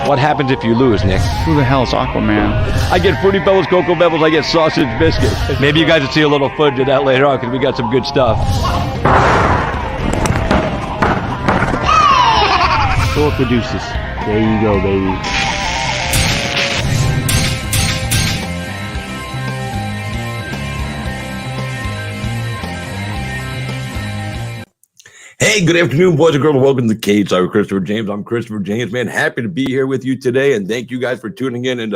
What happens if you lose, Nick? Who the hell is Aquaman? I get Fruity Pebbles, Cocoa Pebbles, I get sausage biscuits. Maybe you guys will see a little footage of that later on because we got some good stuff. Throw up the deuces. There you go, baby. Hey, good afternoon, boys and girls. Welcome to the Cage. I'm Christopher James. I'm Christopher James, man. Happy to be here with you today, and thank you guys for tuning in and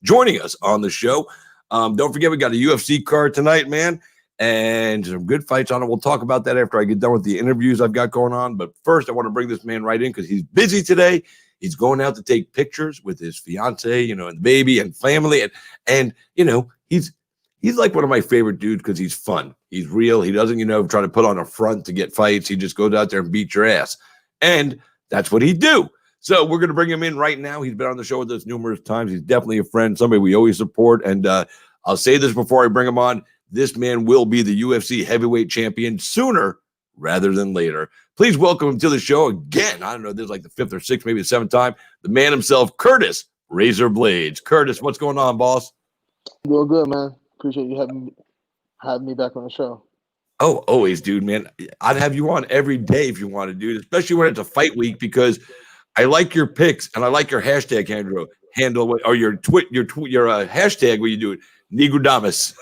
joining us on the show. Don't forget, we got a UFC card tonight, man, and some good fights on it. We'll talk about that after I get done with the interviews I've got going on. But first, I want to bring this man right in because he's busy today. He's going out to take pictures with his fiance, and the baby and family, and he's like one of my favorite dudes because he's fun. He's real. He doesn't, try to put on a front to get fights. He just goes out there and beats your ass. And that's what he do. So we're going to bring him in right now. He's been on the show with us numerous times. He's definitely a friend, somebody we always support. And I'll say this before I bring him on. This man will be the UFC heavyweight champion sooner rather than later. Please welcome him to the show again. I don't know, this is like the fifth or sixth, maybe the seventh time. The man himself, Curtis Razor Blaydes. Curtis, what's going on, boss? Doing good, man. Appreciate you having me back on the show. Oh, always, dude, man. I'd have you on every day if you want to, dude, especially when it's a fight week, because I like your picks and I like your hashtag handle or your hashtag where you do it, Nigudamas.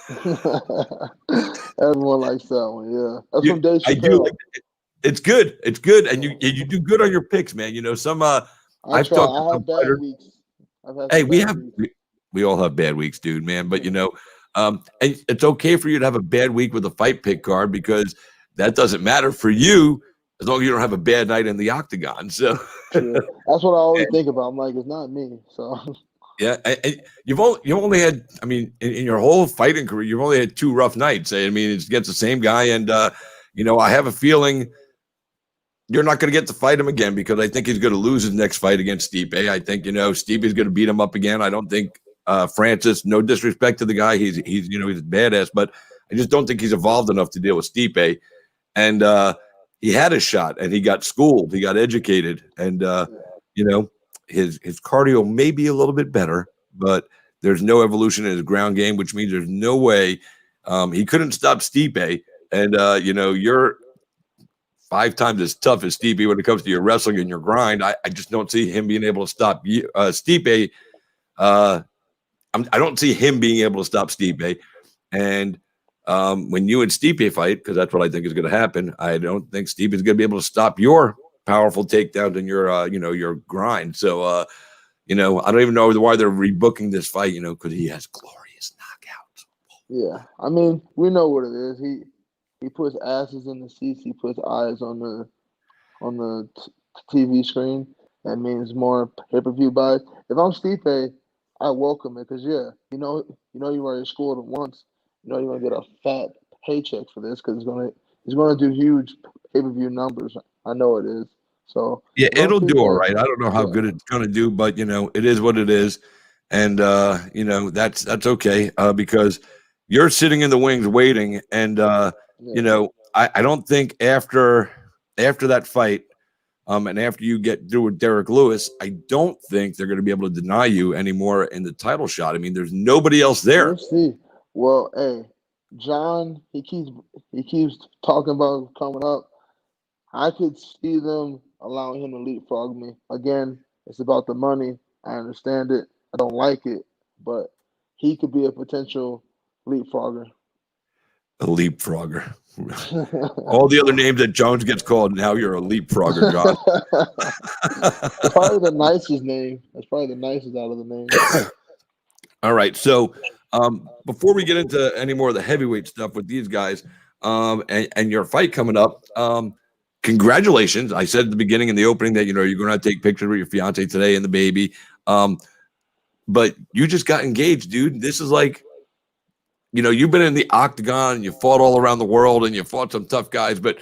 Everyone likes that one, yeah. That's from Dave Chappelle. I do like it. It's good. It's good, and you do good on your picks, man. Some I have bad weeks. Hey, we all have bad weeks, dude, man. But and it's okay for you to have a bad week with a fight pick card because that doesn't matter for you as long as you don't have a bad night in the octagon. So yeah, that's what I always think about. I'm like, it's not me. So yeah, and you've only had, I mean, in your whole fighting career, you've only had two rough nights. I mean, it's against the same guy, and I have a feeling you're not going to get to fight him again because I think he's going to lose his next fight against Stipe. I think Stipe is going to beat him up again. I don't think. Francis, no disrespect to the guy, he's a badass, but I just don't think he's evolved enough to deal with Stipe. And he had a shot, and he got schooled, he got educated, and his cardio may be a little bit better, but there's no evolution in his ground game, which means there's no way he couldn't stop Stipe. And you're 5 times as tough as Stipe when it comes to your wrestling and your grind. I just don't see him being able to stop Stipe. I don't see him being able to stop Stipe. And when you and Stipe fight, because that's what I think is going to happen, I don't think Stipe is going to be able to stop your powerful takedowns and your grind. So, I don't even know why they're rebooking this fight, because he has glorious knockouts. Yeah, I mean, we know what it is. He puts asses in the seats. He puts eyes on the TV screen. That means more pay-per-view buys. If I'm Stipe, I welcome it because you already scored him once. You're gonna get a fat paycheck for this because he's gonna do huge pay-per-view numbers. I know it is. So yeah, it'll do all right. I don't know how good it's gonna do, but it is what it is, and that's okay because you're sitting in the wings waiting, and I don't think after that fight. And after you get through with Derek Lewis, I don't think they're going to be able to deny you anymore in the title shot. I mean, there's nobody else there. Let's see. Well, hey, John, he keeps talking about coming up. I could see them allowing him to leapfrog me. Again, it's about the money. I understand it. I don't like it, but he could be a potential leapfrogger. A leapfrogger. All the other names that Jones gets called, now you're a leapfrogger, John. That's probably the nicest name. That's probably the nicest out of the names. All right. So before we get into any more of the heavyweight stuff with these guys and your fight coming up, congratulations. I said at the beginning in the opening that, you're going to take pictures with your fiance today and the baby. But you just got engaged, dude. This is like, you've been in the octagon and you fought all around the world and you fought some tough guys, but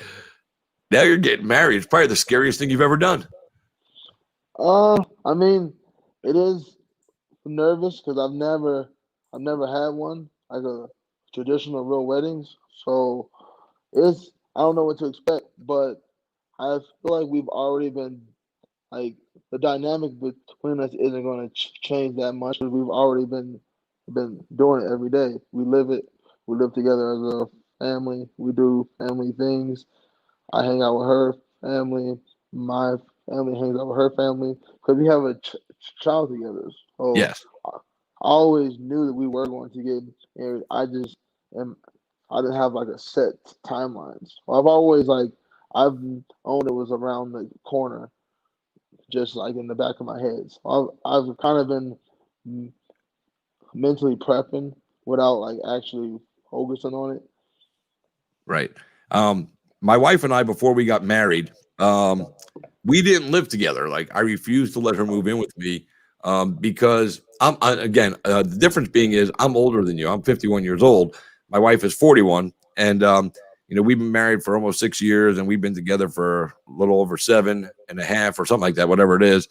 now you're getting married. It's probably the scariest thing you've ever done. I mean, it is nervous because I've never had one, like a traditional real weddings. So I don't know what to expect, but I feel like we've already been like the dynamic between us isn't going to change that much because we've already been doing it every day. We live it. We live together as a family. We do family things. I hang out with her family. My family hangs out with her family because we have a child together. So Yes. I always knew that we were going to get married. Am I didn't have like a set timelines. I've always I've known it was around the corner, just like in the back of my head. So I've kind of been mentally prepping without like actually focusing on it. Right. My wife and I, before we got married, we didn't live together. Like I refused to let her move in with me because the difference being is I'm older than you. I'm 51 years old. My wife is 41, and we've been married for almost 6 years, and we've been together for a little over 7.5 or something like that, whatever it is.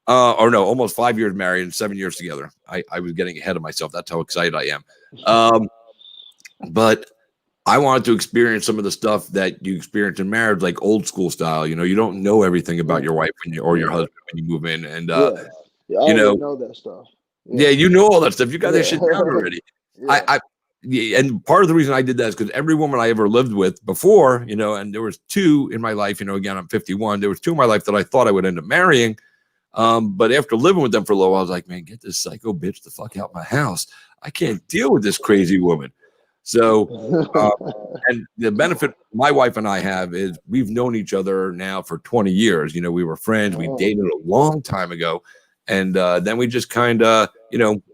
Or no, almost 5 years married and 7 years together. I was getting ahead of myself. That's how excited I am. But I wanted to experience some of the stuff that you experience in marriage, like old school style. You don't know everything about your wife or your husband when you move in, and Yeah, I you already know, know that stuff. yeah, you know all that stuff. You got that shit down Yeah. already. Yeah. Yeah, and part of the reason I did that is because every woman I ever lived with before, and there was two in my life. Again, I'm 51. There was two in my life that I thought I would end up marrying. But after living with them for a little while, I was like, man, get this psycho bitch the fuck out of my house. I can't deal with this crazy woman. So, and the benefit my wife and I have is we've known each other now for 20 years. We were friends. We dated a long time ago. And then we just kind of,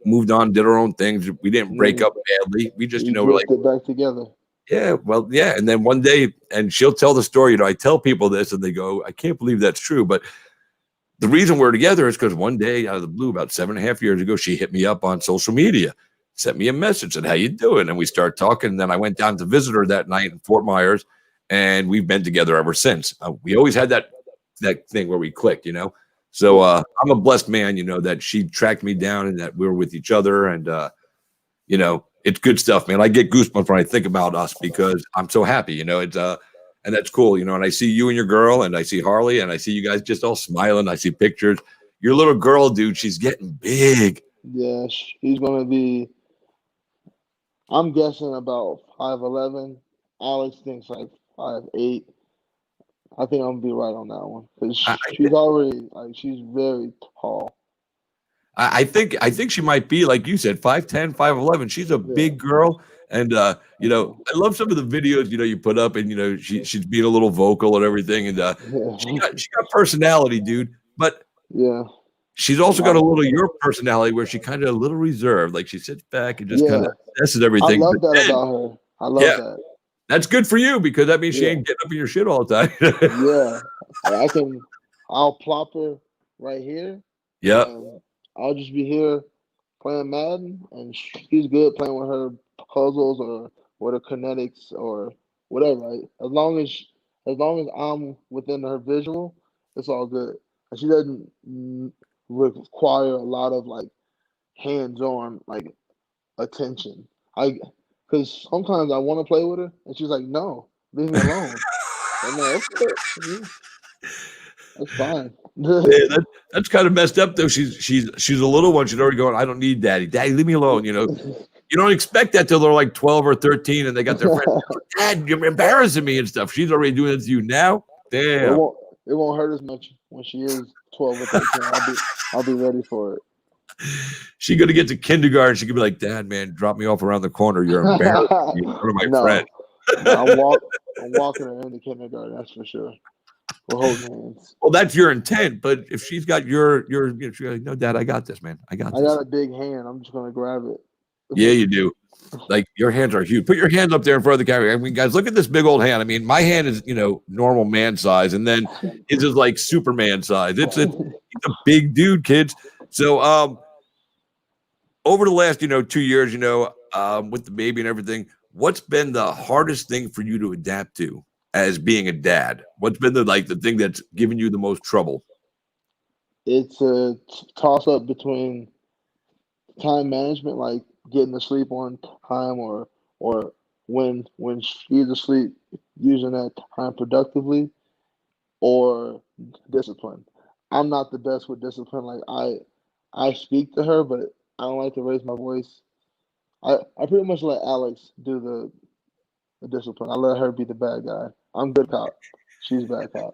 moved on, did our own things. We didn't break up badly. We just, We we're like, drifted back together. yeah, well, yeah. And then one day, and she'll tell the story, I tell people this and they go, I can't believe that's true. But the reason we're together is because one day out of the blue, about 7.5 years ago, she hit me up on social media, sent me a message, said, how you doing? And we start talking. And then I went down to visit her that night in Fort Myers, and we've been together ever since. We always had that thing where we clicked, So I'm a blessed man, that she tracked me down and that we were with each other. And, it's good stuff, man. I get goosebumps when I think about us because I'm so happy, it's and that's cool, and I see you and your girl, and I see Harley, and I see you guys just all smiling. I see pictures. Your little girl, dude, she's getting big. Yeah, she's gonna be. I'm guessing about 5'11". Alex thinks like 5'8". I think I'm gonna be right on that one because she's already she's very tall. I think she might be, like you said, 5'10", 5'11". She's a big girl. And I love some of the videos you put up, and she's being a little vocal and everything, and she got personality, dude. But yeah, she's also got a little of your personality where she kind of a little reserved, like she sits back and just kind of assesses I everything. love that about her. I love that. That's good for you because that means she ain't getting up in your shit all the time. Yeah, I'll plop her right here. Yeah. I'll just be here playing Madden, and she's good playing with her puzzles or with her kinetics or whatever. Right? As long as I'm within her visual, it's all good. And she doesn't require a lot of hands-on attention. Because sometimes I want to play with her, and she's like, "No, leave me alone." I'm like, "Okay, that's fine." Yeah, that's kind of messed up though. She's a little one. She's already going, I don't need daddy. Daddy, leave me alone. You don't expect that till they're like 12 or 13 and they got their friends. Dad, you're embarrassing me and stuff. She's already doing it to you now. Damn. It won't hurt as much when she is 12 or 13. I'll be ready for it. She gonna get to kindergarten. She could be like, Dad, man, drop me off around the corner. You're embarrassing me in front of my friend. No, I'm walking her into kindergarten. That's for sure. We're holding hands. Well, that's your intent, but if she's got she's like, no, Dad, I got this, man. I got a big hand. I'm just gonna grab it. Yeah, you do. Like your hands are huge. Put your hands up there in front of the camera. I mean, guys, look at this big old hand. I mean, my hand is normal man size, and then it's just like Superman size. It's a big dude, kids. So over the last 2 years, with the baby and everything, what's been the hardest thing for you to adapt to as being a dad? What's been the thing that's given you the most trouble? It's a toss up between time management, like getting to sleep on time, or when she's asleep, using that time productively, or discipline. I'm not the best with discipline. Like I speak to her, but I don't like to raise my voice. I pretty much let Alex do the discipline. I let her be the bad guy. I'm good cop. She's bad cop.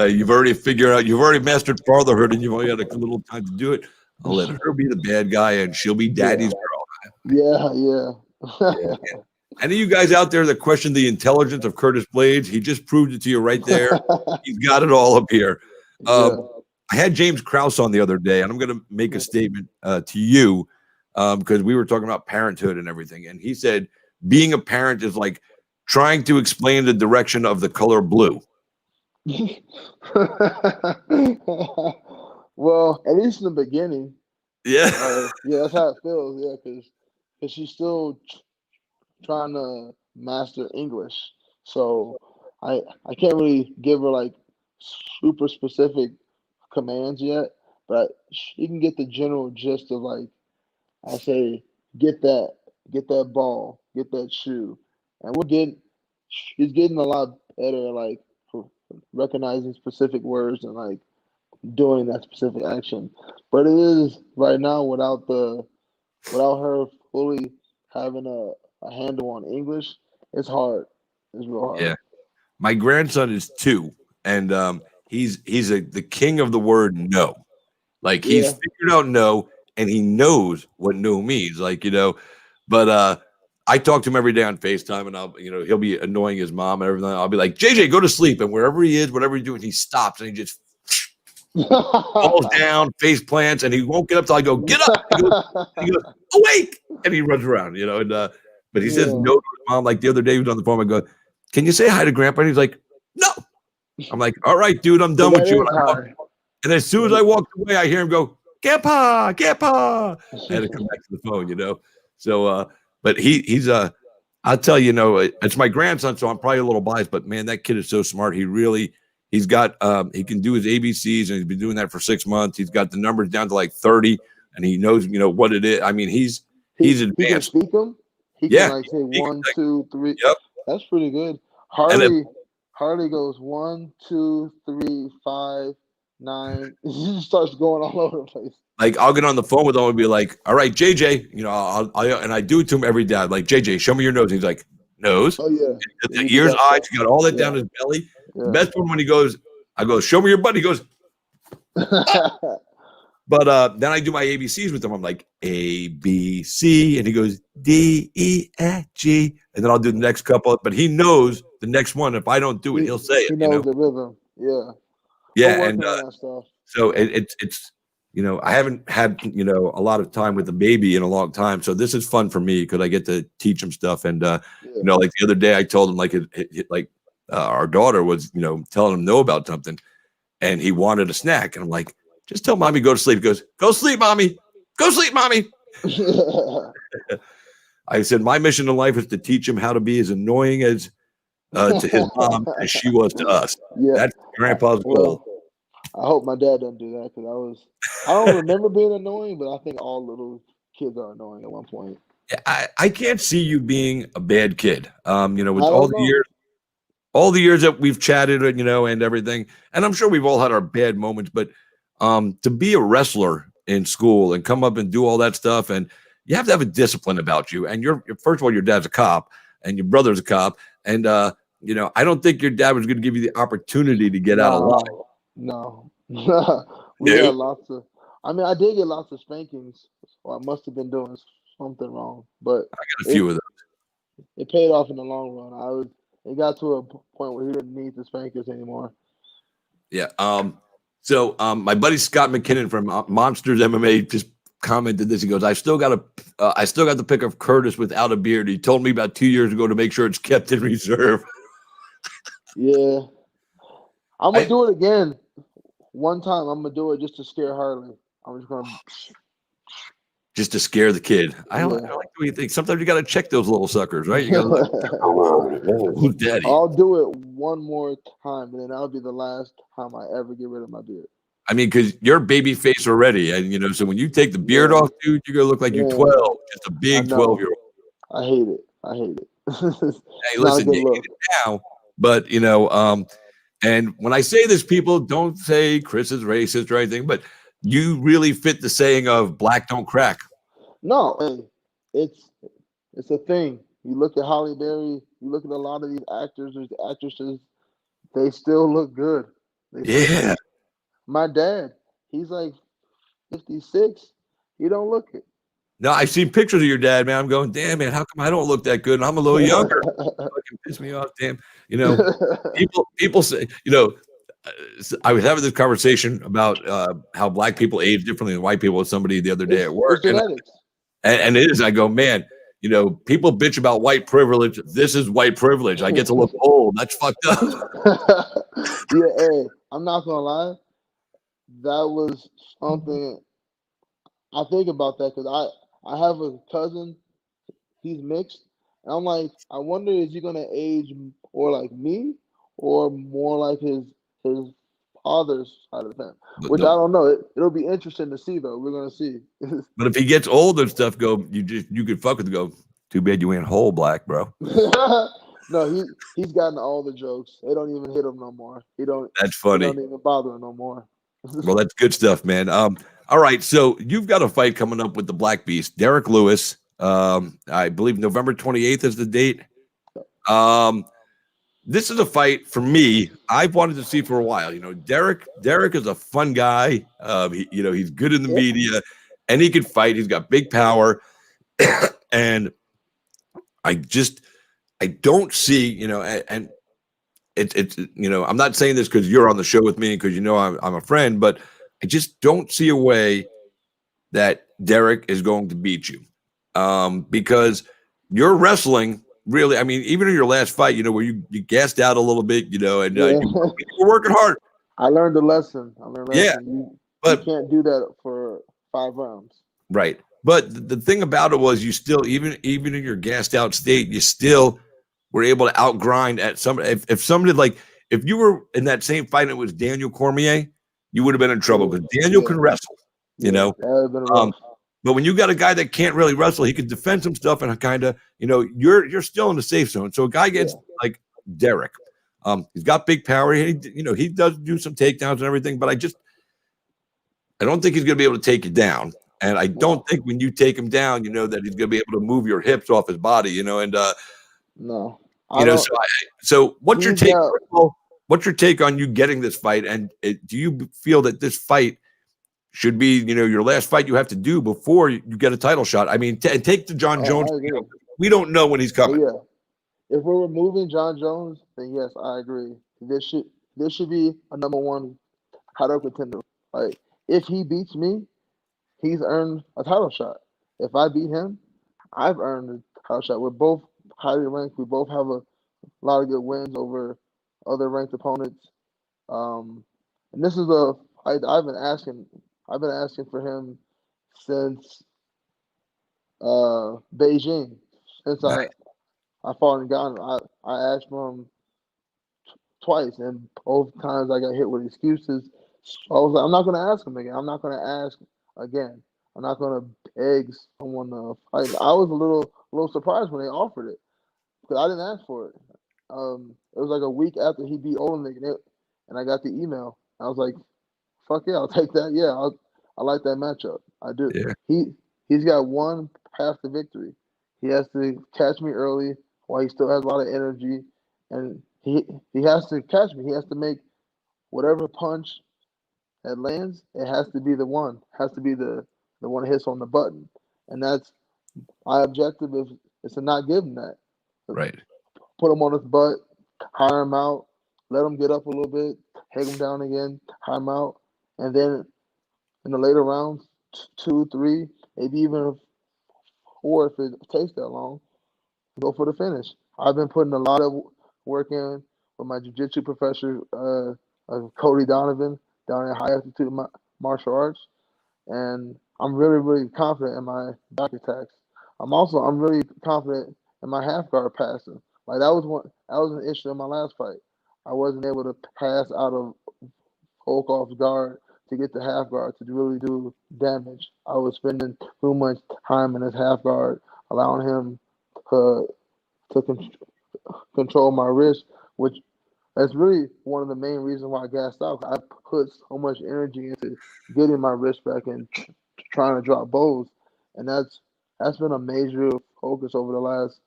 You've already figured out. You've already mastered fatherhood, and you've only had a little time to do it. I'll let her be the bad guy, and she'll be daddy's girl. Yeah. Yeah. Any of you guys out there that question the intelligence of Curtis Blaydes, he just proved it to you right there. He's got it all up here. Yeah. I had James Krause on the other day, and I'm going to make a statement to you because we were talking about parenthood and everything. And he said, being a parent is like trying to explain the direction of the color blue. Well, at least in the beginning. Yeah. Yeah, that's how it feels. Yeah, because she's still trying to master English. So I can't really give her like super specific commands yet, but she can get the general gist of like I say, get that ball, get that shoe, and she's getting a lot better at like recognizing specific words and like doing that specific action. But it is right now without her fully having a handle on English, it's hard. It's real hard. Yeah. My grandson is 2, and he's the king of the word no. Like he's figured out no, and he knows what no means. Like, but I talk to him every day on FaceTime, and he'll be annoying his mom and everything. I'll be like, JJ, go to sleep. And wherever he is, whatever he's doing, he stops and he just falls down, face plants, and he won't get up till I go, get up. He goes, awake. And he runs around, but he says no to his mom. Like the other day, he was on the phone. I go, can you say hi to Grandpa? And he's like, no. I'm like, all right, dude, I'm done with you. And as soon as I walked away, I hear him go, Grandpa, Grandpa. I had to come back to the phone, So, but he's I'll tell you, it's my grandson, so I'm probably a little biased, but man, that kid is so smart. He's got he can do his ABCs, and he's been doing that for 6 months. He's got the numbers down to like 30, and he knows, what it is. I mean, he's advanced. He can speak them. He can like say 1, 2, 3. Yep. That's pretty good. Harley goes 1, 2, 3, 5, 9. He starts going all over the place. Like I'll get on the phone with him and be like, "All right, JJ, and I do it to him every day. I'm like, JJ, show me your nose." He's like, "Nose." Oh yeah. The ears, eyes. He got all that down his belly. Yeah. The best one when he goes, I go, "Show me your butt." He goes. But then I do my ABCs with him. I'm like A B C, and he goes D E F G, and then I'll do the next couple. But he knows the next one. If I don't do it, he'll say it. He knows the rhythm. Yeah. Yeah, and so it's I haven't had a lot of time with the baby in a long time, so this is fun for me because I get to teach him stuff. And like the other day, I told him like our daughter was telling him no about something, and he wanted a snack, and I'm like, just tell mommy go to sleep. He goes, go sleep, mommy. Go sleep, mommy. I said my mission in life is to teach him how to be as annoying as to his mom as she was to us. Yeah, that's Grandpa's goal. I hope my dad doesn't do that because I don't remember being annoying, but I think all little kids are annoying at one point. I can't see you being a bad kid. With all the years that we've chatted, and everything, and I'm sure we've all had our bad moments, but to be a wrestler in school and come up and do all that stuff, and you have to have a discipline about you. And first of all, your dad's a cop, and your brother's a cop, and I don't think your dad was going to give you the opportunity to get out alive. No. We had lots of. I mean, I did get lots of spankings, so I must have been doing something wrong. But I got a few of those. It paid off in the long run. It got to a point where he didn't need to spank us anymore. Yeah. So my buddy Scott McKinnon from Monsters MMA just commented this. He goes, I still got the pick of Curtis without a beard. He told me about 2 years ago to make sure it's kept in reserve. Yeah. I'm going to do it again. One time I'm going to do it just to scare Harley. I'm just going to. Just to scare the kid. I like the way you think. Sometimes you got to check those little suckers, right? You got who's daddy? I'll do it one more time, and then that'll be the last time I ever get rid of my beard. I mean, because you're baby face already. And, so when you take the beard off, dude, you're going to look like you're 12. Just a big 12-year-old. I hate it. Hey, listen, you hate it now, but, And when I say this, people don't say Chris is racist or anything, but you really fit the saying of black don't crack. No, hey, it's a thing. You look at Holly Berry, you look at a lot of these actors or actresses, they still look good. They still Yeah. my dad, he's like 56. He don't look it. No, I've seen pictures of your dad, man. I'm going, damn, man, how come I don't look that good? And I'm a little younger. Fucking piss me off, damn. You know, people say, I was having this conversation about how black people age differently than white people with somebody the other day at work. It's genetics. And it is, I go, man, people bitch about white privilege. This is white privilege. I get to look old. That's fucked up. Yeah, hey, I'm not gonna lie. That was something I think about that because I have a cousin. He's mixed, and I'm like, I wonder is he gonna age more like me or more like his father's side of the family? But Which I no, don't know. It'll be interesting to see though. We're gonna see. but if he gets old and stuff, you could fuck with the go. Too bad you ain't whole black, bro. No, he's gotten all the jokes. They don't even hit him no more. That's They funny. don't even bother him no more. Well, that's good stuff, man. All right, so you've got a fight coming up with the Black Beast, Derek Lewis. I believe November 28th is the date. This is a fight for me. I've wanted to see for a while. Derek is a fun guy. He's good in the media, and he can fight. He's got big power, and I don't see, and it's I'm not saying this because you're on the show with me and because I'm a friend, but I just don't see a way that Derek is going to beat you, because you're wrestling. Really, I mean, even in your last fight, where you gassed out a little bit, and Yeah. you were working hard. I learned a lesson. Yeah, You but can't do that for 5 rounds. right. But the thing about it was, you still, even in your gassed out state, you still were able to outgrind at somebody. If somebody, like, if you were in that same fight and it was Daniel Cormier, you would have been in trouble because Daniel can wrestle. That would have been rough. But when you got a guy that can't really wrestle, he can defend some stuff and kind of, you're still in the safe zone. So a guy gets like Derek, he's got big power. He does do some takedowns and everything, but I don't think he's going to be able to take you down. And I don't think when you take him down, that he's going to be able to move your hips off his body, and No. So what's your take? got- What's your take on you getting this fight? And do you feel that this fight should be, your last fight you have to do before you get a title shot? I mean, take the John Jones. I agree. We don't know when he's coming. Yeah. If we're removing John Jones, then yes, I agree. This should be a number one title contender. Like, if he beats me, he's earned a title shot. If I beat him, I've earned a title shot. We're both highly ranked. We both have a lot of good wins over other ranked opponents. And this is a fight I've been asking for him since Beijing. Since Right. I fought in Ghana, I asked for him twice, and both times I got hit with excuses. So I was like, I'm not going to ask him again. I'm not going to ask again. I'm not going to beg someone to fight. I was a little surprised when they offered it because I didn't ask for it. It was like a week after he beat Olenek, and I got the email. I was like, "Fuck yeah, I'll take that. Yeah, I like that matchup. I do." Yeah. He's got one path to victory. He has to catch me early while he still has a lot of energy, and he has to catch me. He has to make whatever punch that lands. It has to be the one. Has to be the one that hits on the button, and that's my objective. Is to not give him that. Right. Put him on his butt, hire him out, let him get up a little bit, take him down again, hire him out, and then in the later rounds, 2, 3, maybe even 4 if it takes that long, go for the finish. I've been putting a lot of work in with my jiu-jitsu professor, Cody Donovan, down in High Altitude Martial Arts, and I'm really, really confident in my back attacks. I'm really confident in my half guard passing. Like that was an issue in my last fight. I wasn't able to pass out of Volkov's guard to get the half guard to really do damage. I was spending too much time in his half guard, allowing him to control my wrist, which That's really one of the main reasons why I gassed out. I put so much energy into getting my wrist back and trying to drop bows, and that's been a major focus over the last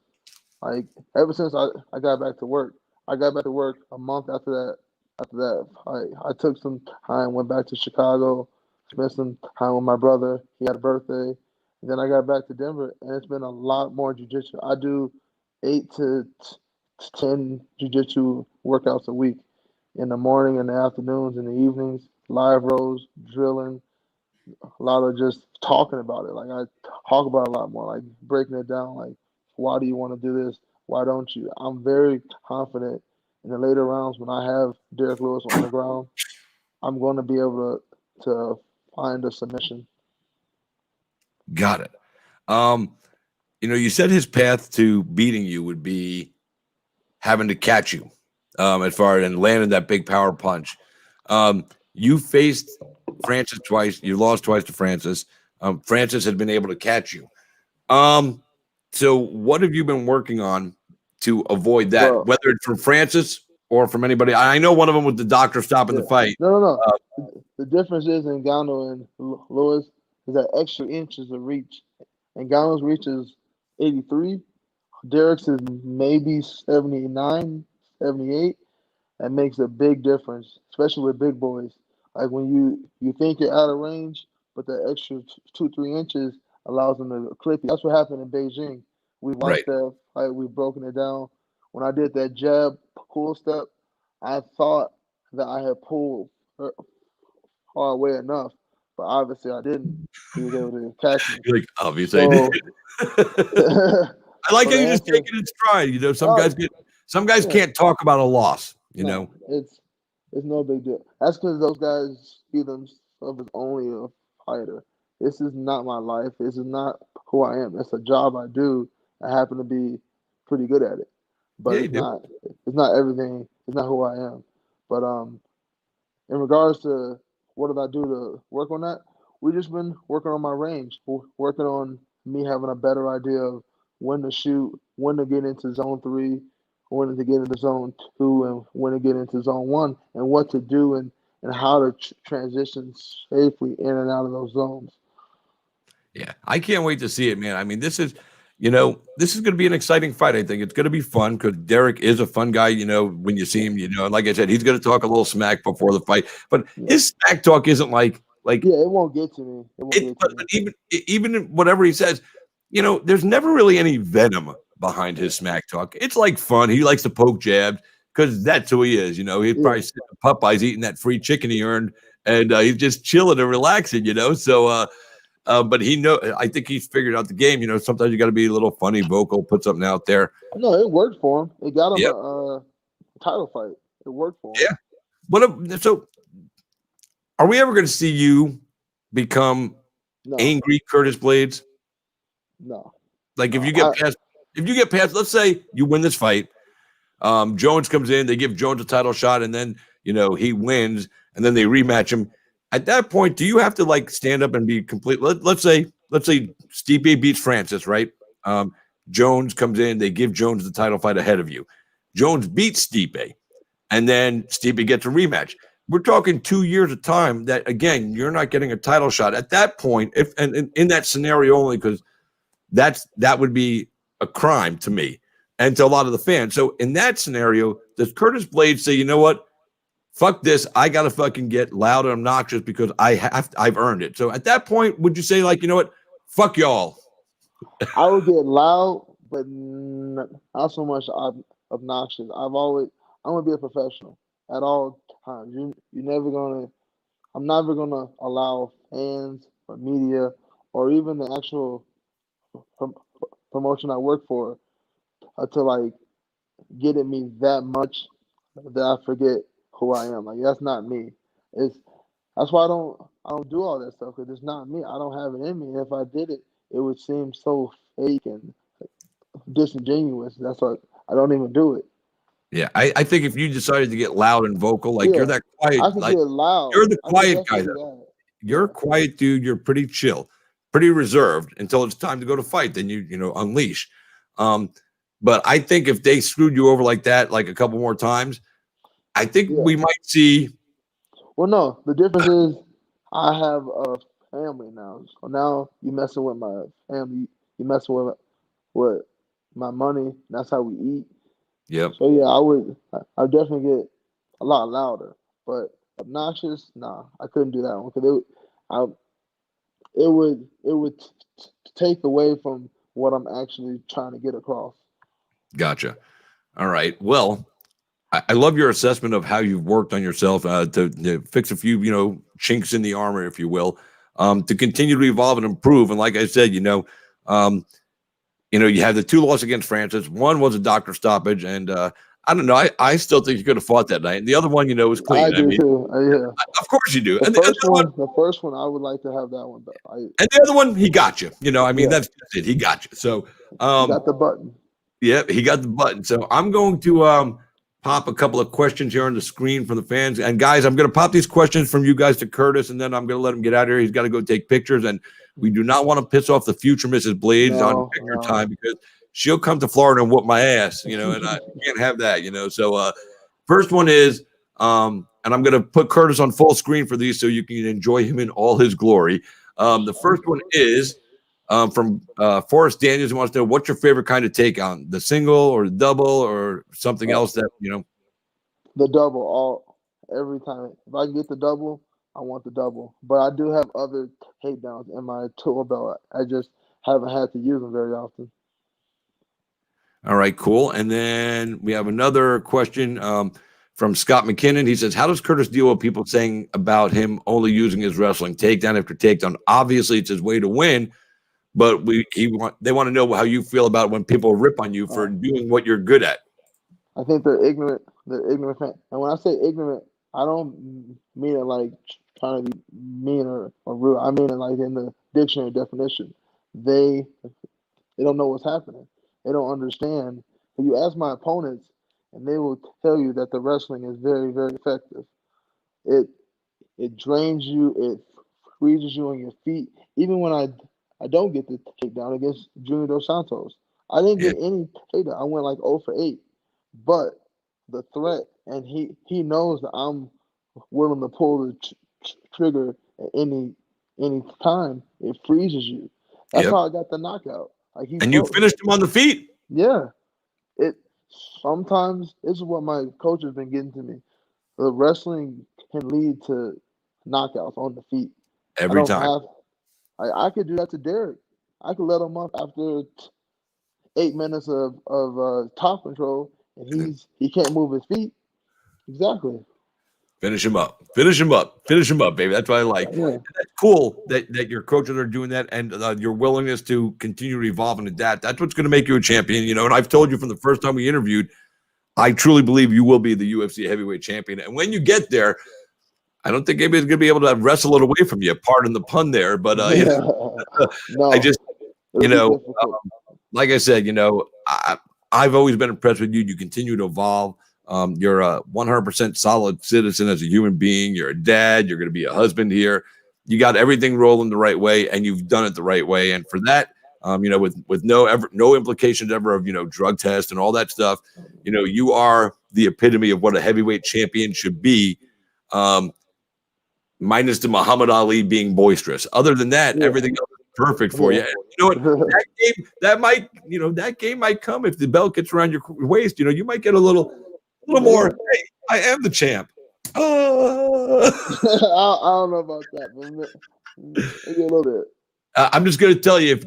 like ever since I got back to work. I got back to work a month after that. After that, I took some time, went back to Chicago, spent some time with my brother. He had a birthday, and then I got back to Denver, and it's been a lot more jujitsu. I do 8 to 10 jujitsu workouts a week, in the morning, in the afternoons, in the evenings. Live rows, drilling, a lot of just talking about it. Like I talk about it a lot more, like breaking it down. Like, why do you want to do this? Why don't you? I'm very confident in the later rounds when I have Derek Lewis on the ground. I'm going to be able to find a submission. Got it. You said his path to beating you would be having to catch you, as far as and landing that big power punch. You faced Francis twice. You lost twice to Francis. Francis had been able to catch you. So what have you been working on to avoid that, Well, whether it's from Francis or from anybody? I know one of them was the doctor stopping the fight. No. The difference is in Ngannou and Lewis is that extra inches of reach. Ngannou's reach is 83. Derek's is maybe 79, 78. That makes a big difference, especially with big boys. Like when you think you're out of range, but the extra 2-3 inches allows them to clip you. That's what happened in Beijing. We watched that fight. We've broken it down. When I did that jab pull step, I thought that I had pulled far away enough, but obviously I didn't. He was able to catch me. You're like, obviously I So, did. I like how you just take it in stride. Some guys can't talk about a loss. It's no big deal. That's because those guys see themselves as only a fighter. This is not my life. This is not who I am. It's a job I do. I happen to be pretty good at it, but it's not. It's not everything. It's not who I am. But in regards to what did I do to work on that, we just been working on my range, working on me having a better idea of when to shoot, when to get into zone 3, when to get into zone 2, and when to get into zone 1, and what to do and how to transition safely in and out of those zones. Yeah, I can't wait to see it, man. I mean, this is going to be an exciting fight. I think it's going to be fun because Derek is a fun guy, when you see him, and like I said, he's going to talk a little smack before the fight, but his smack talk isn't like, it won't get to me. But even whatever he says, there's never really any venom behind his smack talk. It's like fun. He likes to poke jabs because that's who he is. He'd probably sit in Popeyes eating that free chicken he earned, and he's just chilling and relaxing, So, but I think he's figured out the game. Sometimes you got to be a little funny, vocal, put something out there. No, it worked for him. It got him a title fight. It worked for him. Yeah. So are we ever going to see you become angry Curtis Blaydes? No. Like if you get past, let's say you win this fight, Jones comes in, they give Jones a title shot, and then he wins, and then they rematch him. At that point, do you have to stand up and be complete? Let's say Stipe beats Francis, right? Jones comes in, they give Jones the title fight ahead of you. Jones beats Stipe, and then Stipe gets a rematch. We're talking 2 years of time that, again, you're not getting a title shot. At that point, and in that scenario only, because that would be a crime to me and to a lot of the fans. So in that scenario, does Curtis Blaydes say, you know what? Fuck this. I got to fucking get loud and obnoxious because I've earned it. So at that point, would you say you know what? Fuck y'all. I would get loud, but not so much obnoxious. I'm going to be a professional at all times. I'm never going to allow fans or media or even the actual promotion I work for to get at me that much that I forget who I am. That's not me. That's why I don't do all that stuff because it's not me. I don't have it in me. And if I did it, it would seem so fake and disingenuous. That's why I don't even do it. Yeah, I think if you decided to get loud and vocal, you're that quiet. I can get loud. You're the quiet guy. You're a quiet dude. You're pretty chill, pretty reserved until it's time to go to fight. Then you unleash. But I think if they screwed you over like that, a couple more times, I think Yeah. we might see. Well, no, the difference is I have a family now. So now you messing with my family. You messing with my money. That's how we eat. Yep. So yeah, I definitely get a lot louder, but obnoxious, nah, I couldn't do that one because it would take away from what I'm actually trying to get across. Gotcha. All right. Well, I love your assessment of how you've worked on yourself to fix a few, chinks in the armor, if you will, to continue to evolve and improve. And like I said, you had the 2 losses against Francis. One was a doctor stoppage, and I don't know. I still think you could have fought that night. And the other one, was clean. I do too. Yeah. Of course you do. The And first one, I would like to have that one. But and the other one, he got you. Yeah. That's it. He got you. So, he got the button. yeah, he got the button. So I'm going to pop a couple of questions here on the screen from the fans. And guys, I'm going to pop these questions from you guys to Curtis, and then I'm going to let him get out of here. He's got to go take pictures, and we do not want to piss off the future Mrs. Blaydes on picture time because she'll come to Florida and whoop my ass, and I can't have that, So first one is, and I'm going to put Curtis on full screen for these so you can enjoy him in all his glory. The first one is from Forrest Daniels, who wants to know what's your favorite kind of take on the single or the double or something else that The double every time. If I can get the double, I want the double. But I do have other takedowns in my tool belt. I just haven't had to use them very often. All right, cool. And then we have another question from Scott McKinnon. He says, how does Curtis deal with people saying about him only using his wrestling takedown after takedown? Obviously, it's his way to win, but they want to know how you feel about when people rip on you for doing what you're good at. I think they're ignorant. They're ignorant. And when I say ignorant, I don't mean it like trying to be mean or rude. I mean it like in the dictionary definition. They don't know what's happening. They don't understand. But you ask my opponents, and they will tell you that the wrestling is very, very effective. It drains you. It freezes you on your feet. Even when I don't get the takedown against Junior Dos Santos, I didn't get any takedown. I went like 0 for 8. But the threat, and he knows that I'm willing to pull the trigger at any time. It freezes you. That's how I got the knockout. Like you finished him on the feet. Yeah. Sometimes this is what my coach has been getting to me. The wrestling can lead to knockouts on the feet. Every time. I could do that to Derek. I could let him up after 8 minutes of top control, and he can't move his feet. Exactly. Finish him up. Finish him up. Finish him up, baby. That's what I like. Yeah. That's cool that your coaches are doing that, and your willingness to continue to evolve into that. That's what's going to make you a champion, And I've told you from the first time we interviewed, I truly believe you will be the UFC heavyweight champion. And when you get there, I don't think anybody's going to be able to wrestle it away from you. Pardon the pun there, but No, I just, like I said, I've always been impressed with you. You continue to evolve. You're a 100% solid citizen as a human being. You're a dad. You're going to be a husband here. You got everything rolling the right way, and you've done it the right way. And for that, with no implications ever of drug tests and all that stuff, you are the epitome of what a heavyweight champion should be. Minus the Muhammad Ali being boisterous. Other than that, everything else is perfect for you. And you know what? That game might come if the belt gets around your waist. You might get a little more. Hey, I am the champ. I don't know about that, but maybe a little bit. I'm just going to tell you,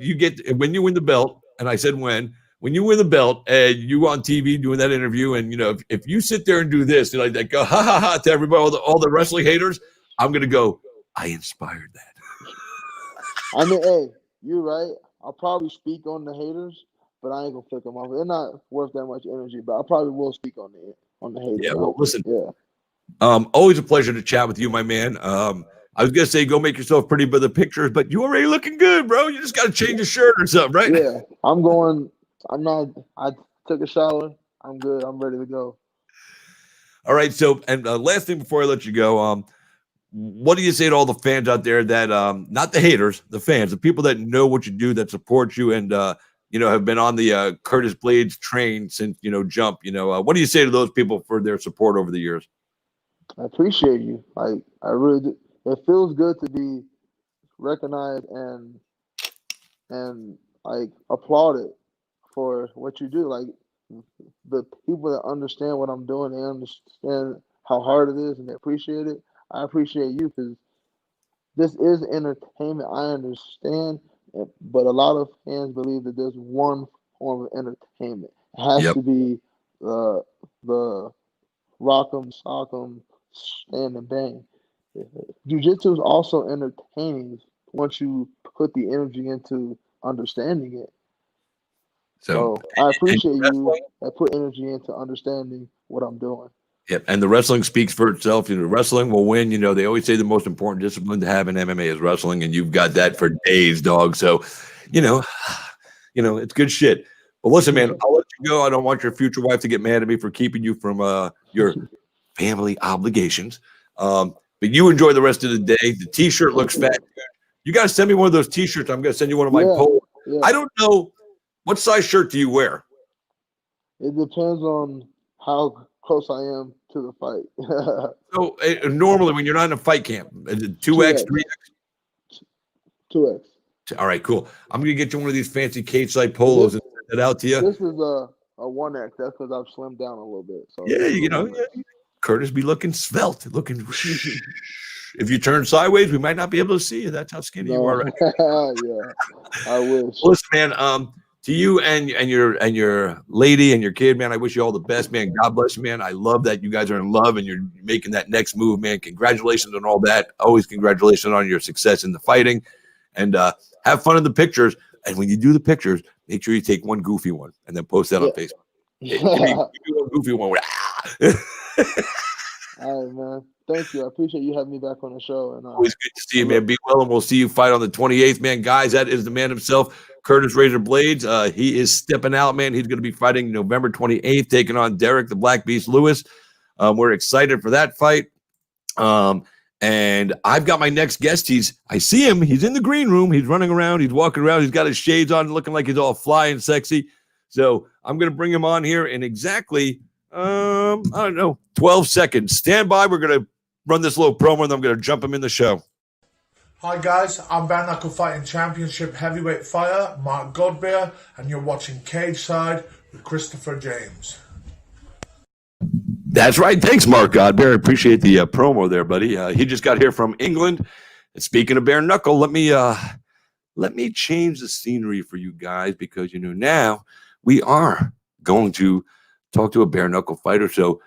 when you win the belt, and I said when you win the belt and you on TV doing that interview, and if you sit there and do this, like that, go ha ha ha to everybody, all the wrestling haters, I'm going to go, I inspired that. I mean, hey, you're right. I'll probably speak on the haters, but I ain't gonna flick them off. They're not worth that much energy, but I probably will speak on the haters. Yeah, well, listen. Yeah. Always a pleasure to chat with you, my man. I was gonna say go make yourself pretty by the pictures, but you already looking good, bro. You just got to change your shirt or something, right? Yeah, I'm going. I took a shower. I'm good. I'm ready to go. All right. So, and last thing before I let you go, what do you say to all the fans out there that, not the haters, the fans, the people that know what you do, that support you, and have been on the Curtis Blaydes train since, jump. What do you say to those people for their support over the years? I appreciate you. Like, I really do. It feels good to be recognized and like applauded for what you do. Like, the people that understand what I'm doing, they understand how hard it is, and they appreciate it. I appreciate you because this is entertainment. I understand, but a lot of fans believe that there's one form of entertainment. It has Yep. to be the rock'em, sock'em, stand and bang. Jiu-jitsu is also entertaining once you put the energy into understanding it. So I appreciate you that put energy into understanding what I'm doing. Yep, and the wrestling speaks for itself. Wrestling will win. They always say the most important discipline to have in MMA is wrestling, and you've got that for days, dog. So, it's good shit. But listen, man, I'll let you go. I don't want your future wife to get mad at me for keeping you from your family obligations. But you enjoy the rest of the day. The T-shirt looks fat. You got to send me one of those T-shirts. I'm going to send you one of my polos. Yeah. I don't know. What size shirt do you wear? It depends on how close I am to the fight. So normally when you're not in a fight camp, 2X, 3X? 2X. All right, cool. I'm going to get you one of these fancy cage-side polos and send it out to you. This is a 1X. That's because I've slimmed down a little bit. So Yeah, Curtis be looking svelte, looking. If you turn sideways, we might not be able to see you. That's how skinny you are. Right? Yeah, I wish. Listen, man. To you and your lady and your kid, man, I wish you all the best, man. God bless you, man. I love that you guys are in love and you're making that next move, man. Congratulations on all that. Always congratulations on your success in the fighting, and have fun in the pictures. And when you do the pictures, make sure you take one goofy one and then post that on Facebook. Give me one goofy one. All right, man. Thank you. I appreciate you having me back on the show. And always good to see you, man. Be well, and we'll see you fight on the 28th, man. Guys, that is the man himself, Curtis Razor Blaydes. He is stepping out, man. He's going to be fighting November 28th, taking on Derek the Black Beast Lewis. We're excited for that fight. And I've got my next guest. I see him. He's in the green room. He's running around. He's walking around. He's got his shades on, looking like he's all fly and sexy. So I'm going to bring him on here in exactly, I don't know, 12 seconds. Stand by. We're going to run this little promo, and I'm going to jump him in the show. Hi guys, I'm Bare Knuckle Fighting Championship Heavyweight Fighter Mark Godbeer, and you're watching Cage Side with Christopher James. That's right. Thanks, Mark Godbeer. I appreciate the promo there, buddy. He just got here from England. And speaking of bare knuckle, let me change the scenery for you guys because now we are going to talk to a bare knuckle fighter. So,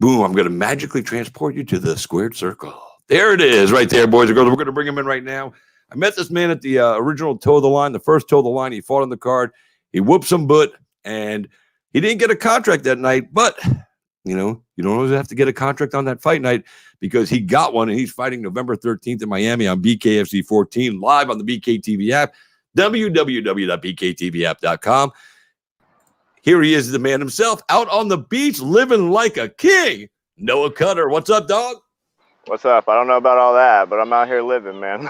boom! I'm going to magically transport you to the squared circle. There it is, right there, boys and girls. We're going to bring him in right now. I met this man at the original toe of the line, the first toe of the line. He fought on the card. He whooped some butt, and he didn't get a contract that night, but you don't always have to get a contract on that fight night because he got one, and he's fighting November 13th in Miami on BKFC 14, live on the BKTV app, www.bktvapp.com. Here he is, the man himself, out on the beach, living like a king. Noah Cutter, what's up, dog? What's up? I don't know about all that, but I'm out here living, man.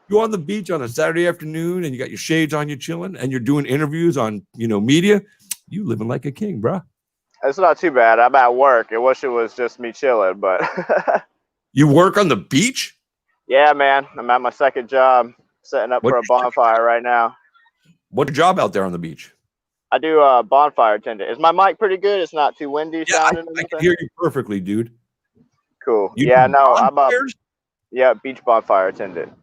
You on the beach on a Saturday afternoon, and you got your shades on, you chilling, and you're doing interviews on, media. You living like a king, bro. It's not too bad. I'm at work. I wish it was just me chilling, but. You work on the beach? Yeah, man. I'm at my second job, setting up for a bonfire right now. What's your job out there on the beach? I do a bonfire attendant. Is my mic pretty good? It's not too windy sounding? I can hear you perfectly, dude. Cool. I'm beach bonfire attendant.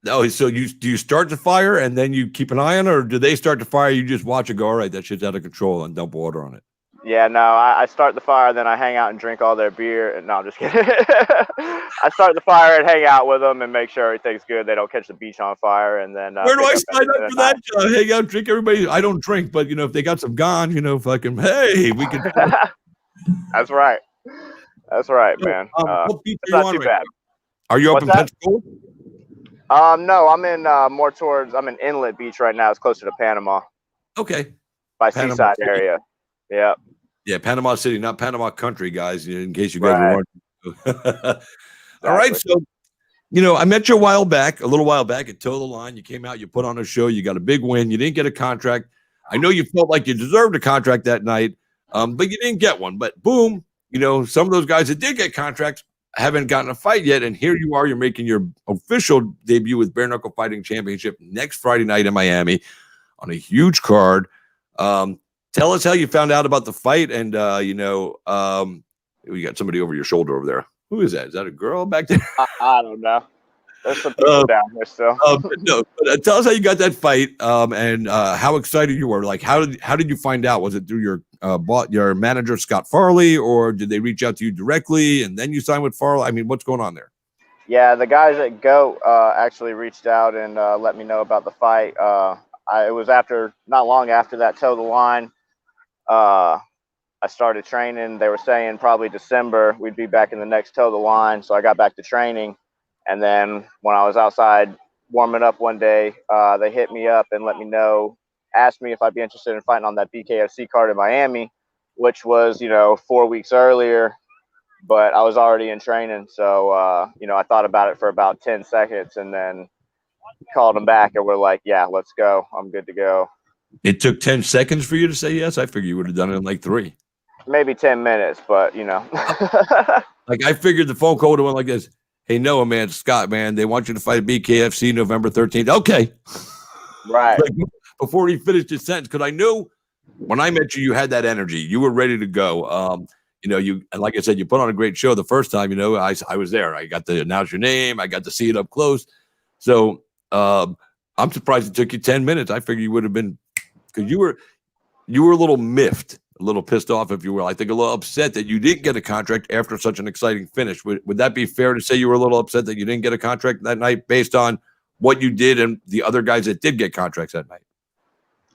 No, so do you start the fire and then you keep an eye on it, or do they start the fire, you just watch it go, all right, that shit's out of control, and dump water on it? Yeah, no, I start the fire, then I hang out and drink all their beer. And no, I'm just kidding. I start the fire and hang out with them and make sure everything's good. They don't catch the beach on fire. And then where do I sign up for that? Hang out, drink everybody. I don't drink, but if they got some gone, fucking hey, we can. That's right. That's right, man. It's not too bad. Are you up in Pensacola? No, I'm in I'm in Inlet Beach right now. It's closer to Panama. Okay. By Seaside area. Yeah. Yeah, Panama City, not Panama Country, guys, in case you guys were wondering. All right, so I met you a little while back at Toe the Line. You came out, you put on a show, you got a big win. You didn't get a contract. I know you felt like you deserved a contract that night, but you didn't get one. But boom, some of those guys that did get contracts haven't gotten a fight yet. And here you are, you're making your official debut with Bare Knuckle Fighting Championship next Friday night in Miami on a huge card. Tell us how you found out about the fight. And, we got somebody over your shoulder over there. Who is that? Is that a girl back there? I don't know. There's some people down here still. Tell us how you got that fight, and how excited you were. Like, how did you find out? Was it through your manager Scott Farley, or did they reach out to you directly and then you signed with Farley? I mean, what's going on there? Yeah, the guys at GOAT actually reached out and let me know about the fight. It was not long after that Toe the Line. I started training. They were saying probably December we'd be back in the next Toe the Line. So I got back to training. And then when I was outside warming up one day, they hit me up and asked me if I'd be interested in fighting on that BKFC card in Miami, which was, 4 weeks earlier, but I was already in training. So, I thought about it for about 10 seconds and then called them back and we're like, yeah, let's go. I'm good to go. It took 10 seconds for you to say yes? I figured you would have done it in like 3. Maybe 10 minutes, but Like, I figured the phone call would have went like this. Hey, Noah, man, Scott, man, they want you to fight at BKFC November 13th. Okay. Right. Like, before he finished his sentence, because I knew when I met you, you had that energy. You were ready to go. And like I said, you put on a great show the first time. I was there. I got to announce your name. I got to see it up close. So I'm surprised it took you 10 minutes. I figured you would have been, because you were a little miffed. A little pissed off, if you will. I think a little upset that you didn't get a contract after such an exciting finish. Would that be fair to say you were a little upset that you didn't get a contract that night based on what you did and the other guys that did get contracts that night?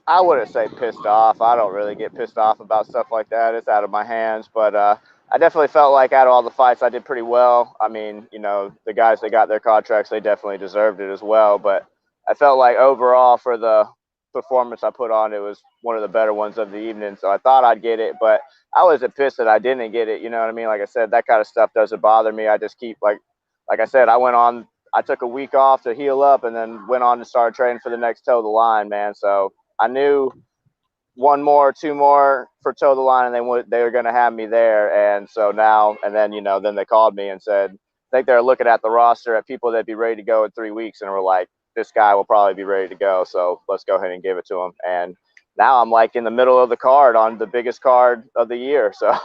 I wouldn't say pissed off. I don't really get pissed off about stuff like that. It's out of my hands. But I definitely felt like out of all the fights, I did pretty well. I mean, the guys that got their contracts, they definitely deserved it as well. But I felt like overall for the performance I put on, it was one of the better ones of the evening. So I thought I'd get it, but I wasn't pissed that I didn't get it. You know what I mean? Like I said, that kind of stuff doesn't bother me. I just keep like I said, I took a week off to heal up and then went on to start training for the next Toe the Line, man. So I knew 1 more, 2 more for Toe the Line, and they were going to have me there. And so now, and then, then they called me and said, I think they're looking at the roster at people that'd be ready to go in 3 weeks. And we're like, this guy will probably be ready to go. So let's go ahead and give it to him. And now I'm like in the middle of the card on the biggest card of the year. So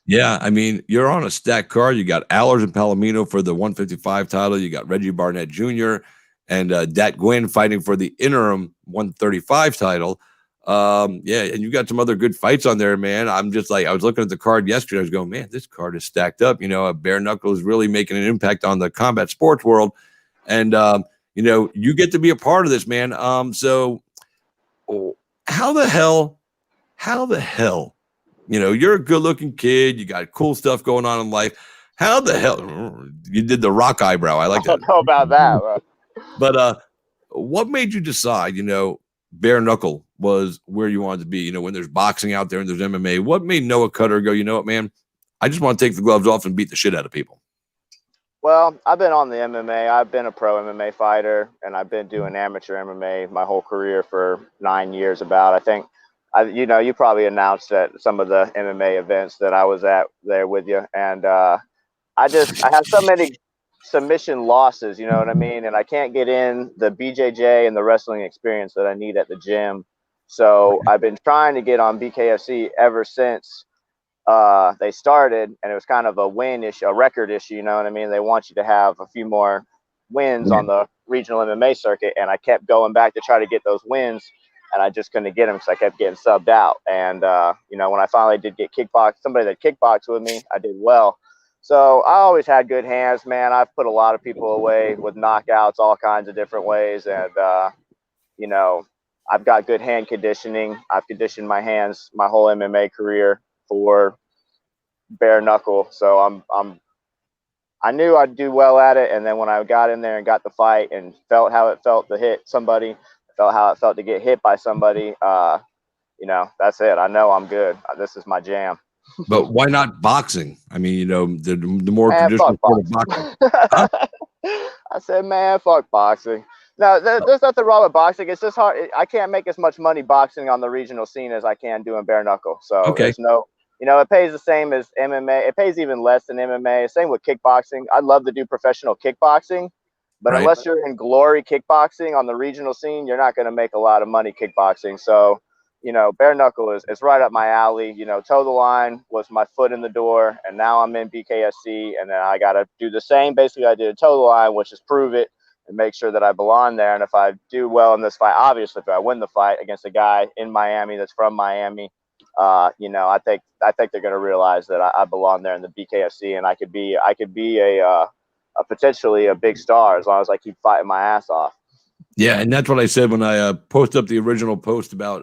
yeah, I mean, you're on a stacked card. You got Allers and Palomino for the 155 title. You got Reggie Barnett Jr. and Dat Gwynn fighting for the interim 135 title. And you got some other good fights on there, man. I'm just like, I was looking at the card yesterday. I was going, man, this card is stacked up. Bare Knuckle is really making an impact on the combat sports world. And, you get to be a part of this, man. So how the hell, you're a good looking kid. You got cool stuff going on in life. How the hell you did the rock eyebrow? I like that. I don't know about that. Bro. But what made you decide, bare knuckle was where you wanted to be? When there's boxing out there and there's MMA, what made Noah Cutter go, you know what, man, I just want to take the gloves off and beat the shit out of people? Well, I've been on the MMA. I've been a pro MMA fighter, and I've been doing amateur MMA my whole career for 9 years about. I think, you probably announced at some of the MMA events that I was at there with you. And I have so many submission losses, you know what I mean? And I can't get in the BJJ and the wrestling experience that I need at the gym. So I've been trying to get on BKFC ever since they started, and it was kind of a win issue, a record issue, you know what I mean? They want you to have a few more wins on the regional MMA circuit, and I kept going back to try to get those wins, and I just couldn't get them because I kept getting subbed out. And when I finally did get somebody that kickboxed with me, I did well. So I always had good hands, man. I've put a lot of people away with knockouts, all kinds of different ways, and I've got good hand conditioning. I've conditioned my hands my whole MMA career for bare knuckle. So I knew I'd do well at it. And then when I got in there and got the fight and felt how it felt to hit somebody, felt how it felt to get hit by somebody, that's it. I know I'm good. This is my jam. But why not boxing? I mean, the more traditional sport of boxing. Huh? I said, man, fuck boxing. No, there's nothing wrong with boxing. It's just hard. I can't make as much money boxing on the regional scene as I can doing bare knuckle. So Okay. there's no, it pays the same as MMA. It pays even less than MMA. Same with kickboxing. I'd love to do professional kickboxing, but Right. unless you're in glory kickboxing on the regional scene, you're not going to make a lot of money kickboxing. So, bare knuckle is right up my alley. Toe the line was my foot in the door, and now I'm in BKFC, and then I got to do the same. Basically, I did a toe the line, which is prove it and make sure that I belong there. And if I do well in this fight, obviously, if I win the fight against a guy in Miami that's from Miami, I think they're going to realize that I belong there in the BKFC, and I could be a potentially a big star as long as I keep fighting my ass off. Yeah, and that's what I said when I posted up the original post about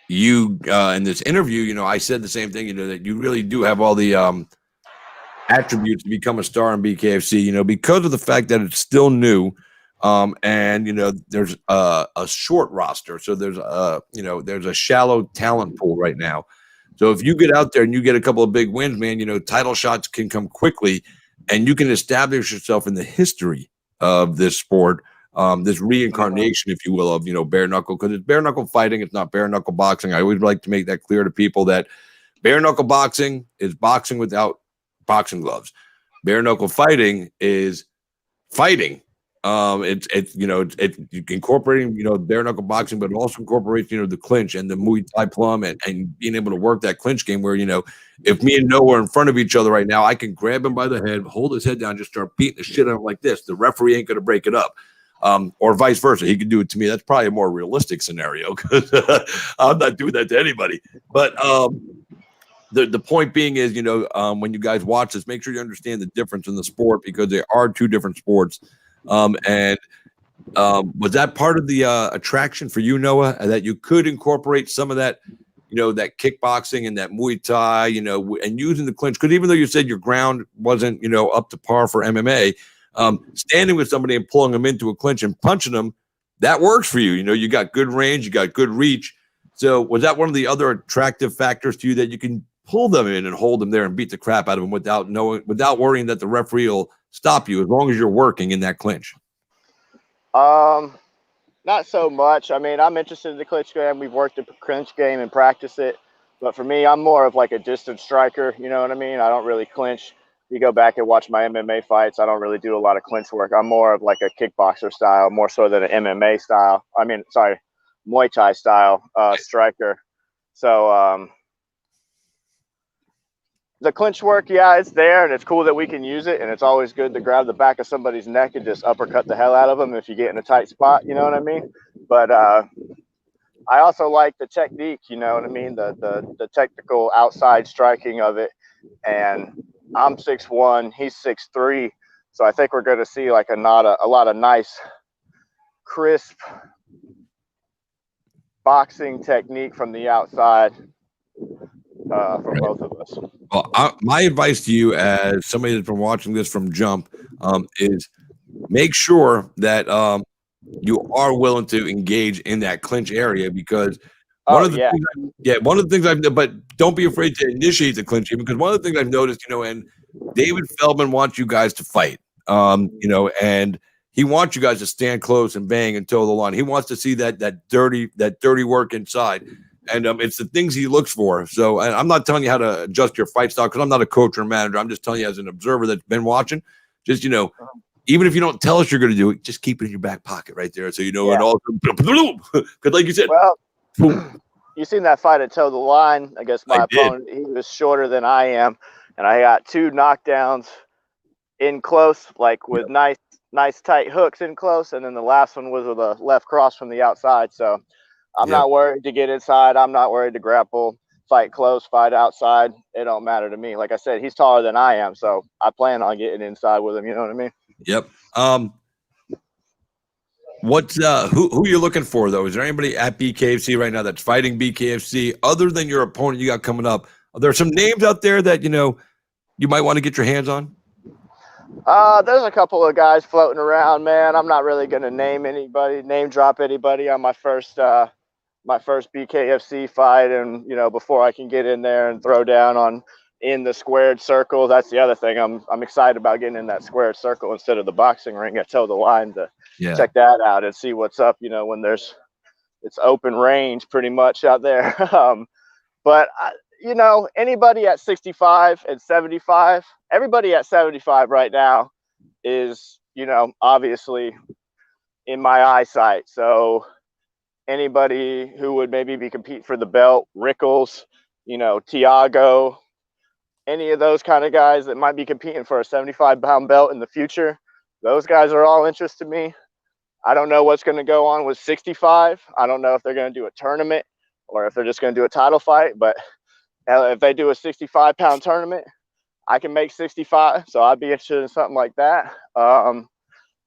you in this interview. I said the same thing. That you really do have all the attributes to become a star in BKFC. Because of the fact that it's still new, and there's a short roster, so there's a shallow talent pool right now. So if you get out there and you get a couple of big wins, man, title shots can come quickly, and you can establish yourself in the history of this sport. This reincarnation, if you will, of bare knuckle, because it's bare knuckle fighting, it's not bare knuckle boxing. I always like to make that clear to people that bare knuckle boxing is boxing without boxing gloves. Bare knuckle fighting is fighting. It's incorporating bare knuckle boxing, but it also incorporates the clinch and the Muay Thai plum and being able to work that clinch game where if me and Noah are in front of each other right now, I can grab him by the head, hold his head down, just start beating the shit out of him like this. The referee ain't going to break it up. Or vice versa. He could do it to me. That's probably a more realistic scenario because I'm not doing that to anybody. But the point being is, when you guys watch this, make sure you understand the difference in the sport because they are two different sports. Was that part of the attraction for you, Noah, that you could incorporate some of that, that kickboxing and that Muay Thai, and using the clinch? Because even though you said your ground wasn't, up to par for MMA, standing with somebody and pulling them into a clinch and punching them, that works for you. You got good range, you got good reach. So was that one of the other attractive factors to you that you can pull them in and hold them there and beat the crap out of them without worrying that the referee will stop you as long as you're working in that clinch? Not so much. I mean, I'm interested in the clinch game. We've worked the clinch game and practice it. But for me, I'm more of like a distance striker. You know what I mean? I don't really clinch. You go back and watch my MMA fights, I don't really do a lot of clinch work. I'm more of like a kickboxer style, more so than an MMA style. Muay Thai style striker. So the clinch work, yeah, it's there, and it's cool that we can use it, and it's always good to grab the back of somebody's neck and just uppercut the hell out of them if you get in a tight spot, you know what I mean? But I also like the technique, you know what I mean? The technical outside striking of it. And I'm 6'1", he's 6'3", so I think we're going to see like a lot of nice, crisp boxing technique from the outside from both of us. Well, my advice to you, as somebody that's been watching this from jump, is make sure that you are willing to engage in that clinch area because one of the things I've, but don't be afraid to initiate the clinch because one of the things I've noticed, and David Feldman wants you guys to fight, and he wants you guys to stand close and bang and toe the line. He wants to see that dirty work inside. And it's the things he looks for. So I'm not telling you how to adjust your fight style because I'm not a coach or a manager. I'm just telling you as an observer that's been watching, just, even if you don't tell us you're going to do it, just keep it in your back pocket right there. So, and also, because like you said, well, you seen that fight at toe the line. I guess my opponent, he was shorter than I am. And I got 2 knockdowns in close, like with nice tight hooks in close. And then the last one was with a left cross from the outside. So I'm not worried to get inside. I'm not worried to grapple, fight close, fight outside. It don't matter to me. Like I said, he's taller than I am, so I plan on getting inside with him. You know what I mean? Yep. Who you're looking for though? Is there anybody at BKFC right now that's fighting BKFC other than your opponent you got coming up? Are there some names out there that you might want to get your hands on? There's a couple of guys floating around, man. I'm not really gonna name drop anybody on my first BKFC fight, and before I can get in there and throw down on in the squared circle. That's the other thing. I'm excited about getting in that squared circle instead of the boxing ring. I tell the line to check that out and see what's up, when it's open range pretty much out there. But anybody at 65 and 75, everybody at 75 right now is, obviously in my eyesight. So anybody who would maybe be competing for the belt, Rickles, Tiago, any of those kind of guys that might be competing for a 75-pound belt in the future, those guys are all interest to me. I don't know what's going to go on with 65. I don't know if they're going to do a tournament or if they're just going to do a title fight. But if they do a 65-pound tournament, I can make 65. So I'd be interested in something like that.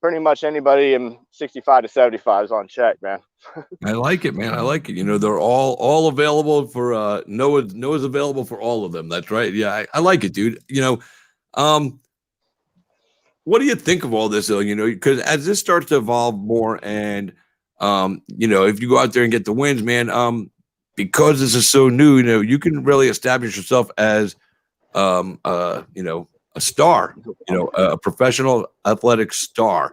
Pretty much anybody in 65 to 75 is on check, man. I like it, man. I like it. They're all available for Noah's available for all of them. That's right. Yeah, I like it, dude. What do you think of all this, though? Because as this starts to evolve more, and if you go out there and get the wins, man, because this is so new, you can really establish yourself as, a star, a professional athletic star.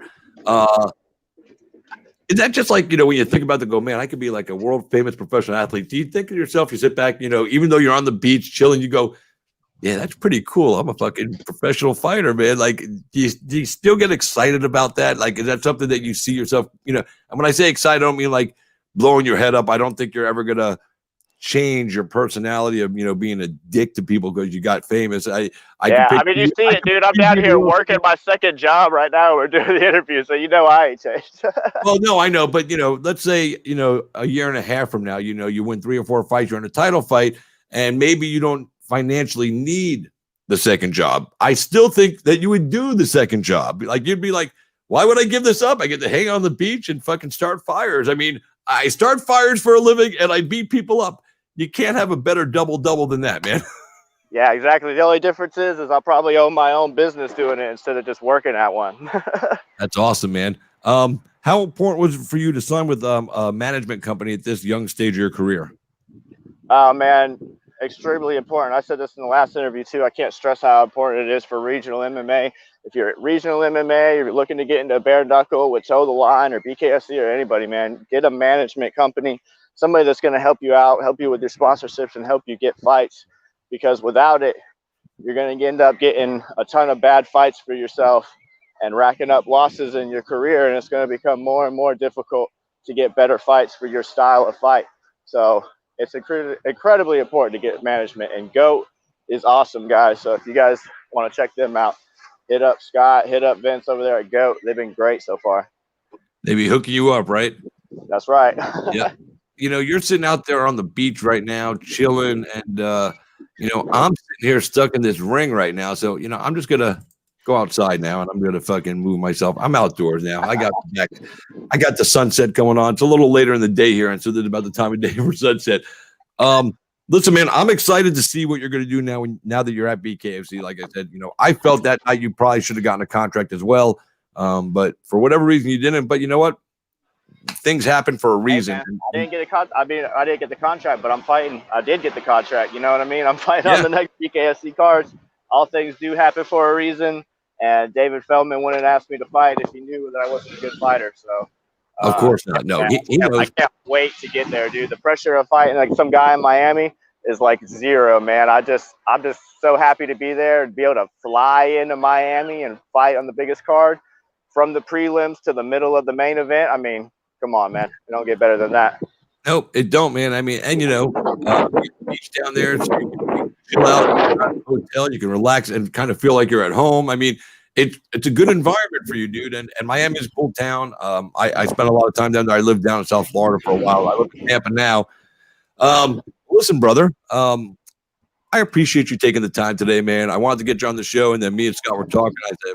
Is that just like, when you think about the man, I could be like a world famous professional athlete. Do you think of yourself, you sit back, even though you're on the beach chilling, you go, yeah, that's pretty cool. I'm a fucking professional fighter, man. Like, do you still get excited about that? Like, is that something that you see yourself, and when I say excited, I don't mean like blowing your head up. I don't think you're ever going to change your personality of, being a dick to people because you got famous. You see it, dude. I'm down here working my second job right now. We're doing the interview, so I ain't changed. Well, no, I know, but let's say a year and a half from now, you win 3 or 4 fights, you're in a title fight, and maybe you don't financially need the second job. I still think that you would do the second job. Like, you'd be like, why would I give this up? I get to hang on the beach and fucking start fires. I mean, I start fires for a living and I beat people up. You can't have a better double than that, man. Yeah, exactly. The only difference is I'll probably own my own business doing it instead of just working at one. That's awesome, man. How important was it for you to sign with a management company at this young stage of your career? Oh, man, extremely important. I said this in the last interview too. I can't stress how important it is for regional MMA. If you're at regional MMA, you're looking to get into bare knuckle with Toe the Line or BKFC or anybody, man, get a management company, somebody that's going to help you out, help you with your sponsorships and help you get fights. Because without it, you're going to end up getting a ton of bad fights for yourself and racking up losses in your career. And it's going to become more and more difficult to get better fights for your style of fight. So it's incredibly important to get management. And GOAT is awesome, guys. So if you guys want to check them out, hit up Scott, hit up Vince over there at GOAT. They've been great so far. They be hooking you up, right? That's right. Yeah. You're sitting out there on the beach right now, chilling, and I'm sitting here stuck in this ring right now. So, I'm just gonna go outside now and I'm gonna fucking move myself. I'm outdoors now. I got the sunset going on. It's a little later in the day here, and so this is about the time of day for sunset. Listen, man, I'm excited to see what you're gonna do now that you're at BKFC. Like I said, I felt that night you probably should have gotten a contract as well. But for whatever reason you didn't. But you know what? Things happen for a reason. Hey, man, I didn't get the contract, but I'm fighting. I did get the contract. You know what I mean? I'm fighting on the next BKFC cards. All things do happen for a reason. And David Feldman wouldn't ask me to fight if he knew that I wasn't a good fighter. So, of course not. No, he knows. I can't wait to get there, dude. The pressure of fighting like some guy in Miami is like zero, man. I'm just so happy to be there and be able to fly into Miami and fight on the biggest card from the prelims to the middle of the main event. I mean, come on, man. It don't get better than that. Nope, it don't, man. I mean, and beach down there, so you can chill out in the hotel. You can relax and kind of feel like you're at home. I mean, it's a good environment for you, dude. And Miami is a cool town. I spent a lot of time down there. I lived down in South Florida for a while. I live in Tampa now. Listen, brother, I appreciate you taking the time today, man. I wanted to get you on the show, and then me and Scott were talking. I said,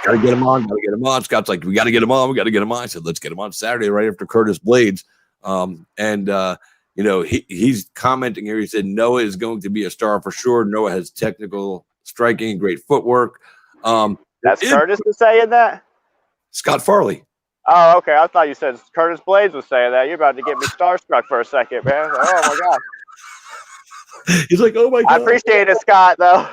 gotta get him on. Scott's like, we gotta get him on. I said, let's get him on Saturday right after Curtis Blaydes. He's commenting here. He said Noah is going to be a star for sure. Noah has technical striking, great footwork. That's Curtis was saying that? Scott Farley. Oh, okay. I thought you said Curtis Blaydes was saying that. You're about to get me starstruck for a second, man. Oh my God. He's like, oh my God. I appreciate it, Scott, though.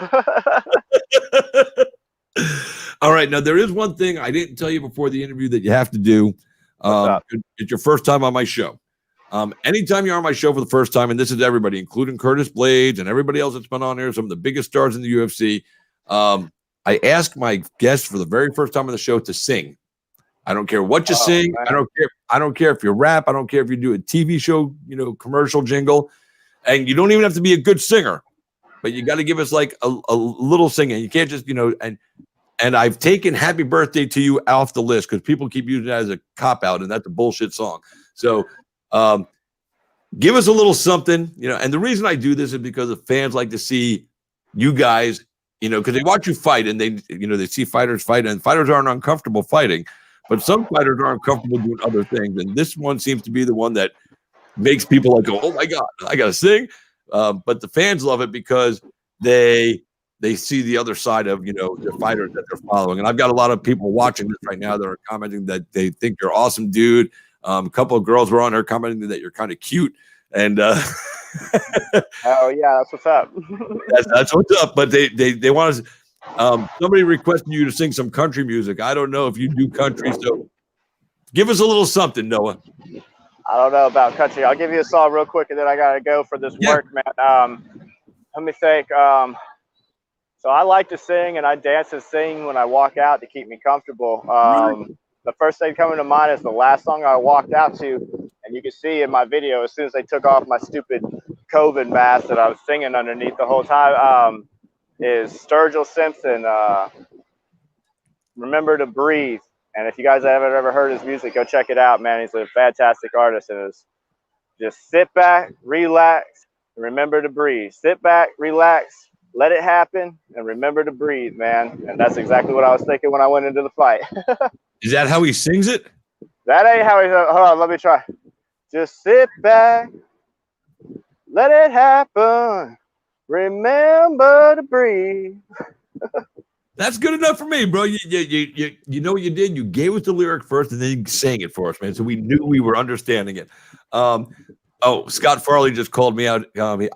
All right. Now, there is one thing I didn't tell you before the interview that you have to do. What's up? It's your first time on my show. Anytime you're on my show for the first time, and this is everybody, including Curtis Blaydes and everybody else that's been on here, some of the biggest stars in the UFC, I ask my guests for the very first time on the show to sing. I don't care what you sing. Man. I don't care if you rap. I don't care if you do a TV show, commercial jingle. And you don't even have to be a good singer, but you got to give us like a little singing. You can't just, and I've taken Happy Birthday to You off the list because people keep using it as a cop-out, and that's a bullshit song. So give us a little something, and the reason I do this is because the fans like to see you guys, because they watch you fight, and they see fighters fight, and fighters aren't uncomfortable fighting, but some fighters aren't comfortable doing other things, and this one seems to be the one that makes people like go, oh my God, I gotta sing. But the fans love it because they see the other side of the fighters that they're following. And I've got a lot of people watching this right now that are commenting that they think you're awesome, dude. A couple of girls were on there commenting that you're kind of cute. And oh yeah, that's what's up. that's what's up. But they want to. Somebody requested you to sing some country music. I don't know if you do country, so give us a little something, Noah. I don't know about country. I'll give you a song real quick, and then I gotta go for this work, man. Let me think. So I like to sing, and I dance and sing when I walk out to keep me comfortable. The first thing coming to mind is the last song I walked out to, and you can see in my video as soon as they took off my stupid COVID mask that I was singing underneath the whole time. Is Sturgill Simpson, Remember to Breathe. And if you guys haven't ever heard his music, go check it out, man. He's a fantastic artist, and it's just sit back, relax, and remember to breathe. Sit back, relax, let it happen, and remember to breathe, man. And that's exactly what I was thinking when I went into the fight. Is that how he sings it? That ain't how he. Hold on, let me try. Just sit back, let it happen, remember to breathe. That's good enough for me, bro. You know what you did? You gave us the lyric first, and then you sang it for us, man. So we knew we were understanding it. Scott Farley just called me out.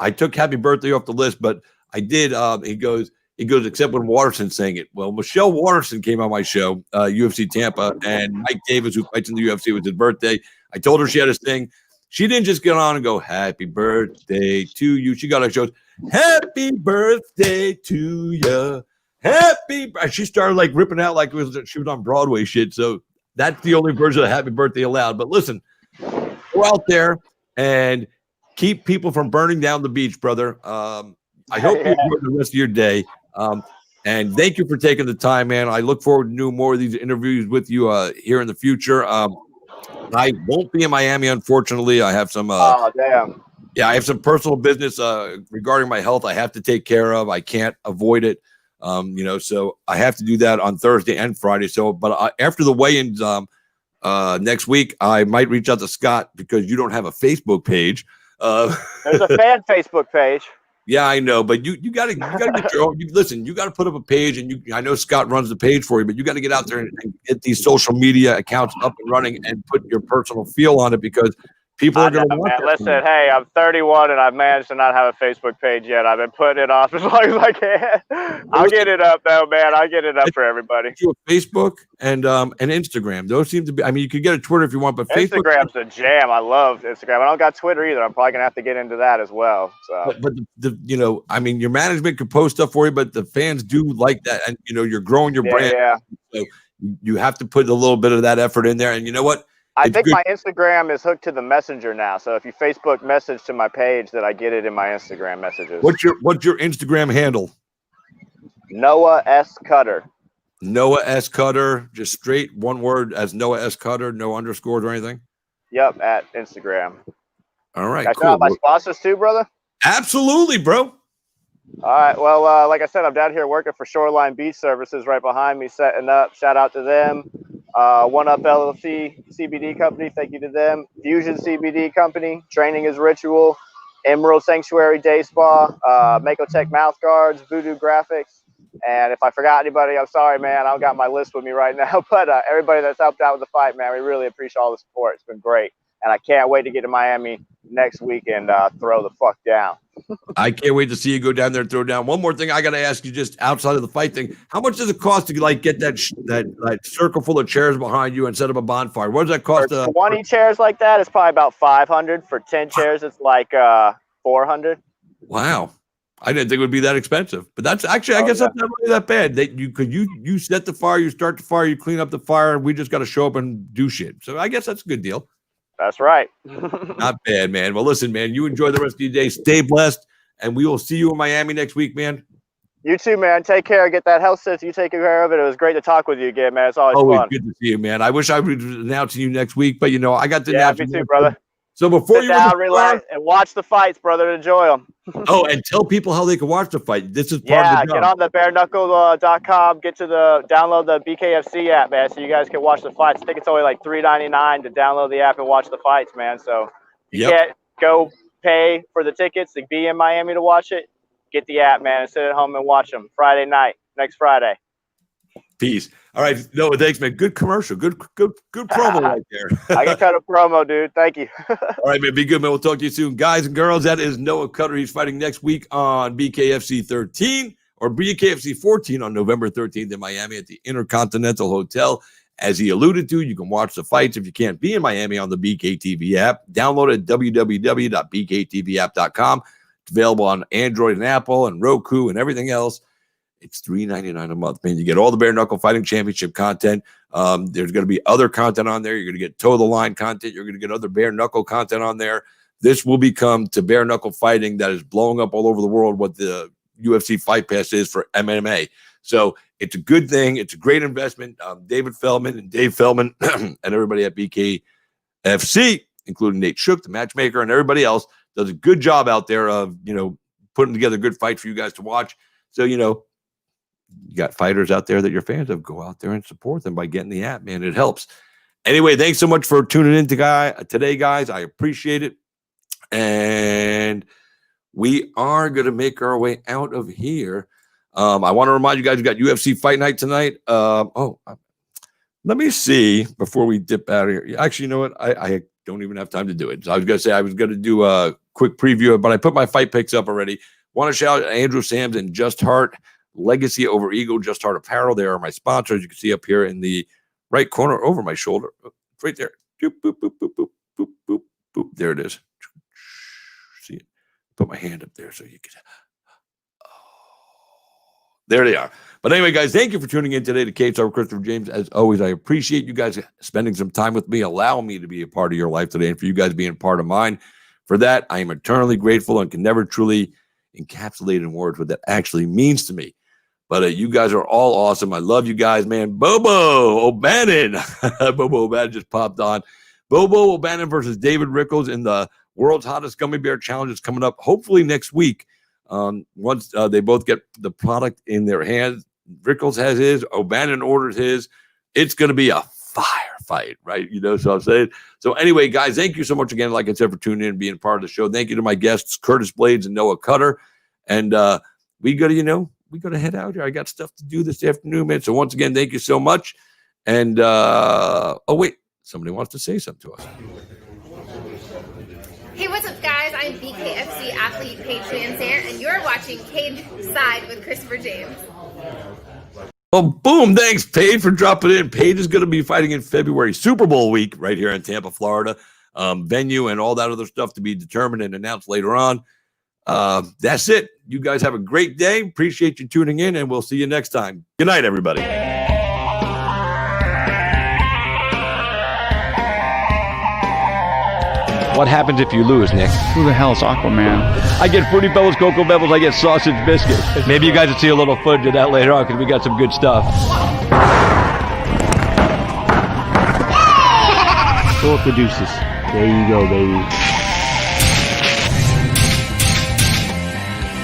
I took Happy Birthday off the list, but I did. He goes, except when Waterson sang it. Well, Michelle Waterson came on my show, UFC Tampa, and Mike Davis, who fights in the UFC, was his birthday. I told her she had to sing. She didn't just get on and go, happy birthday to you. She got on shows, happy birthday to you. She started like ripping out like she was on Broadway shit. So that's the only version of Happy Birthday allowed. But listen, go out there and keep people from burning down the beach, brother. I hope you enjoy the rest of your day. And thank you for taking the time, man. I look forward to doing more of these interviews with you here in the future. I won't be in Miami, unfortunately. I have some. Oh, damn. Yeah, I have some personal business regarding my health I have to take care of. I can't avoid it. So I have to do that on Thursday and Friday. So, but after the weigh-ins next week, I might reach out to Scott because you don't have a Facebook page. There's a fan Facebook page. Yeah, I know, but you gotta get your own. Listen, you gotta put up a page, and I know Scott runs the page for you, but you got to get out there and get these social media accounts up and running and put your personal feel on it because people are going to want that. Listen, hey, I'm 31 and I've managed to not have a Facebook page yet. I've been putting it off as long as I can. I'll get it up though, man. I'll get it up for everybody. Facebook and Instagram. Those seem to be. I mean, you could get a Twitter if you want, but Instagram's a jam. I love Instagram. I don't got Twitter either. I'm probably gonna have to get into that as well. So, but I mean, your management could post stuff for you, but the fans do like that, and you're growing your brand. Yeah. So you have to put a little bit of that effort in there, and you know what? I think my Instagram is hooked to the Messenger now. So if you Facebook message to my page, that I get it in my Instagram messages. What's your Instagram handle? Noah S. Cutter. Noah S. Cutter, just straight one word as Noah S. Cutter, no underscores or anything? Yep, at Instagram. All right, Can I shout out my sponsors too, brother? Absolutely, bro. All right. Well, like I said, I'm down here working for Shoreline Beach Services right behind me, setting up. Shout out to them. One Up LLC CBD company. Thank you to them. Fusion CBD company. Training is Ritual. Emerald Sanctuary Day Spa. Makotech Mouth Guards. Voodoo Graphics. And if I forgot anybody, I'm sorry, man. I don't got my list with me right now. But everybody that's helped out with the fight, man, we really appreciate all the support. It's been great. And I can't wait to get to Miami next week and throw the fuck down. I can't wait to see you go down there and throw down. One more thing I got to ask you, just outside of the fight thing, how much does it cost to like get that circle full of chairs behind you and set up a bonfire? What does that cost? For 20 chairs like that, it's probably about 500. For 10 chairs, it's like 400. Wow. I didn't think it would be that expensive, but that's actually, I guess that's not really that bad. You set the fire, you start the fire, you clean up the fire, and we just got to show up and do shit. So I guess that's a good deal. That's right. Not bad, man. Well, listen, man, you enjoy the rest of your day. Stay blessed, and we will see you in Miami next week, man. You too, man. Take care. Get that health sense. You take care of it. It was great to talk with you again, man. It's always fun. Good to see you, man. I wish I would announce you next week, but I got to announce me too, brother. So before sit down, relax, and watch the fights, brother. Enjoy them. And tell people how they can watch the fight. This is part of the job. Get on the bareknuckle.com. Download the BKFC app, man, so you guys can watch the fights. I think it's only like $3.99 to download the app and watch the fights, man. So you can't go pay for the tickets to be in Miami to watch it. Get the app, man, and sit at home and watch them Friday night, next Friday. Peace. All right. No, thanks, man. Good commercial. Good promo right there. I can cut a promo, dude. Thank you. All right, man. Be good, man. We'll talk to you soon. Guys and girls, that is Noah Cutter. He's fighting next week on BKFC 13 or BKFC 14 on November 13th in Miami at the Intercontinental Hotel. As he alluded to, you can watch the fights if you can't be in Miami on the BKTV app. Download it at www.bktvapp.com. It's available on Android and Apple and Roku and everything else. It's $3.99 a month, man. You get all the Bare Knuckle Fighting Championship content. There's going to be other content on there. You're going to get toe the line content. You're going to get other bare knuckle content on there. This will become to bare knuckle fighting that is blowing up all over the world what the UFC Fight Pass is for MMA. So it's a good thing. It's a great investment. David Feldman and Dave Feldman and everybody at BKFC, including Nate Shook, the matchmaker, and everybody else, does a good job out there of, putting together good fights for you guys to watch. So, you got fighters out there that you're fans of, go out there and support them by getting the app, man. It helps. Anyway, thanks so much for tuning in today, guys. I appreciate it. And we are going to make our way out of here. I want to remind you guys, we got UFC Fight Night tonight. Let me see before we dip out of here. Actually, you know what? I don't even have time to do it. So I was going to say I was going to do a quick preview, but I put my fight picks up already. Want to shout out Andrew Sams and Just Heart. Legacy over Ego, Just Heart Apparel. They are my sponsors. You can see up here in the right corner over my shoulder. It's right there. Boop, boop, boop, boop, boop, boop, boop, boop. There it is. See it? Put my hand up there so you can. There they are. But anyway, guys, thank you for tuning in today to Cage with Christopher James. As always, I appreciate you guys spending some time with me, allowing me to be a part of your life today, and for you guys being part of mine. For that, I am eternally grateful and can never truly encapsulate in words what that actually means to me. But you guys are all awesome. I love you guys, man. Bobo O'Bannon. Bobo O'Bannon just popped on. Bobo O'Bannon versus David Rickles in the World's Hottest Gummy Bear Challenge is coming up hopefully next week. Once they both get the product in their hands. Rickles has his. O'Bannon orders his. It's going to be a firefight, right? So I'm saying. So anyway, guys, thank you so much again, like I said, for tuning in and being part of the show. Thank you to my guests, Curtis Blaydes and Noah Cutter. And we got to head out here. I got stuff to do this afternoon, man. So once again, thank you so much. And wait, somebody wants to say something to us. Hey, what's up, guys? I'm BKFC athlete Paige Lancer, and you're watching Cage Side with Christopher James. Oh, boom. Thanks, Paige, for dropping in. Paige is going to be fighting in February, Super Bowl week, right here in Tampa, Florida. Venue and all that other stuff to be determined and announced later on. That's it. You guys have a great day. Appreciate you tuning in, and we'll see you next time. Good night, everybody. What happens if you lose, Nick? Who the hell's Aquaman? I get Fruity Pebbles, Cocoa Pebbles, I get sausage biscuits. Maybe you guys will see a little footage of that later on because we got some good stuff. Go with the deuces. There you go, baby.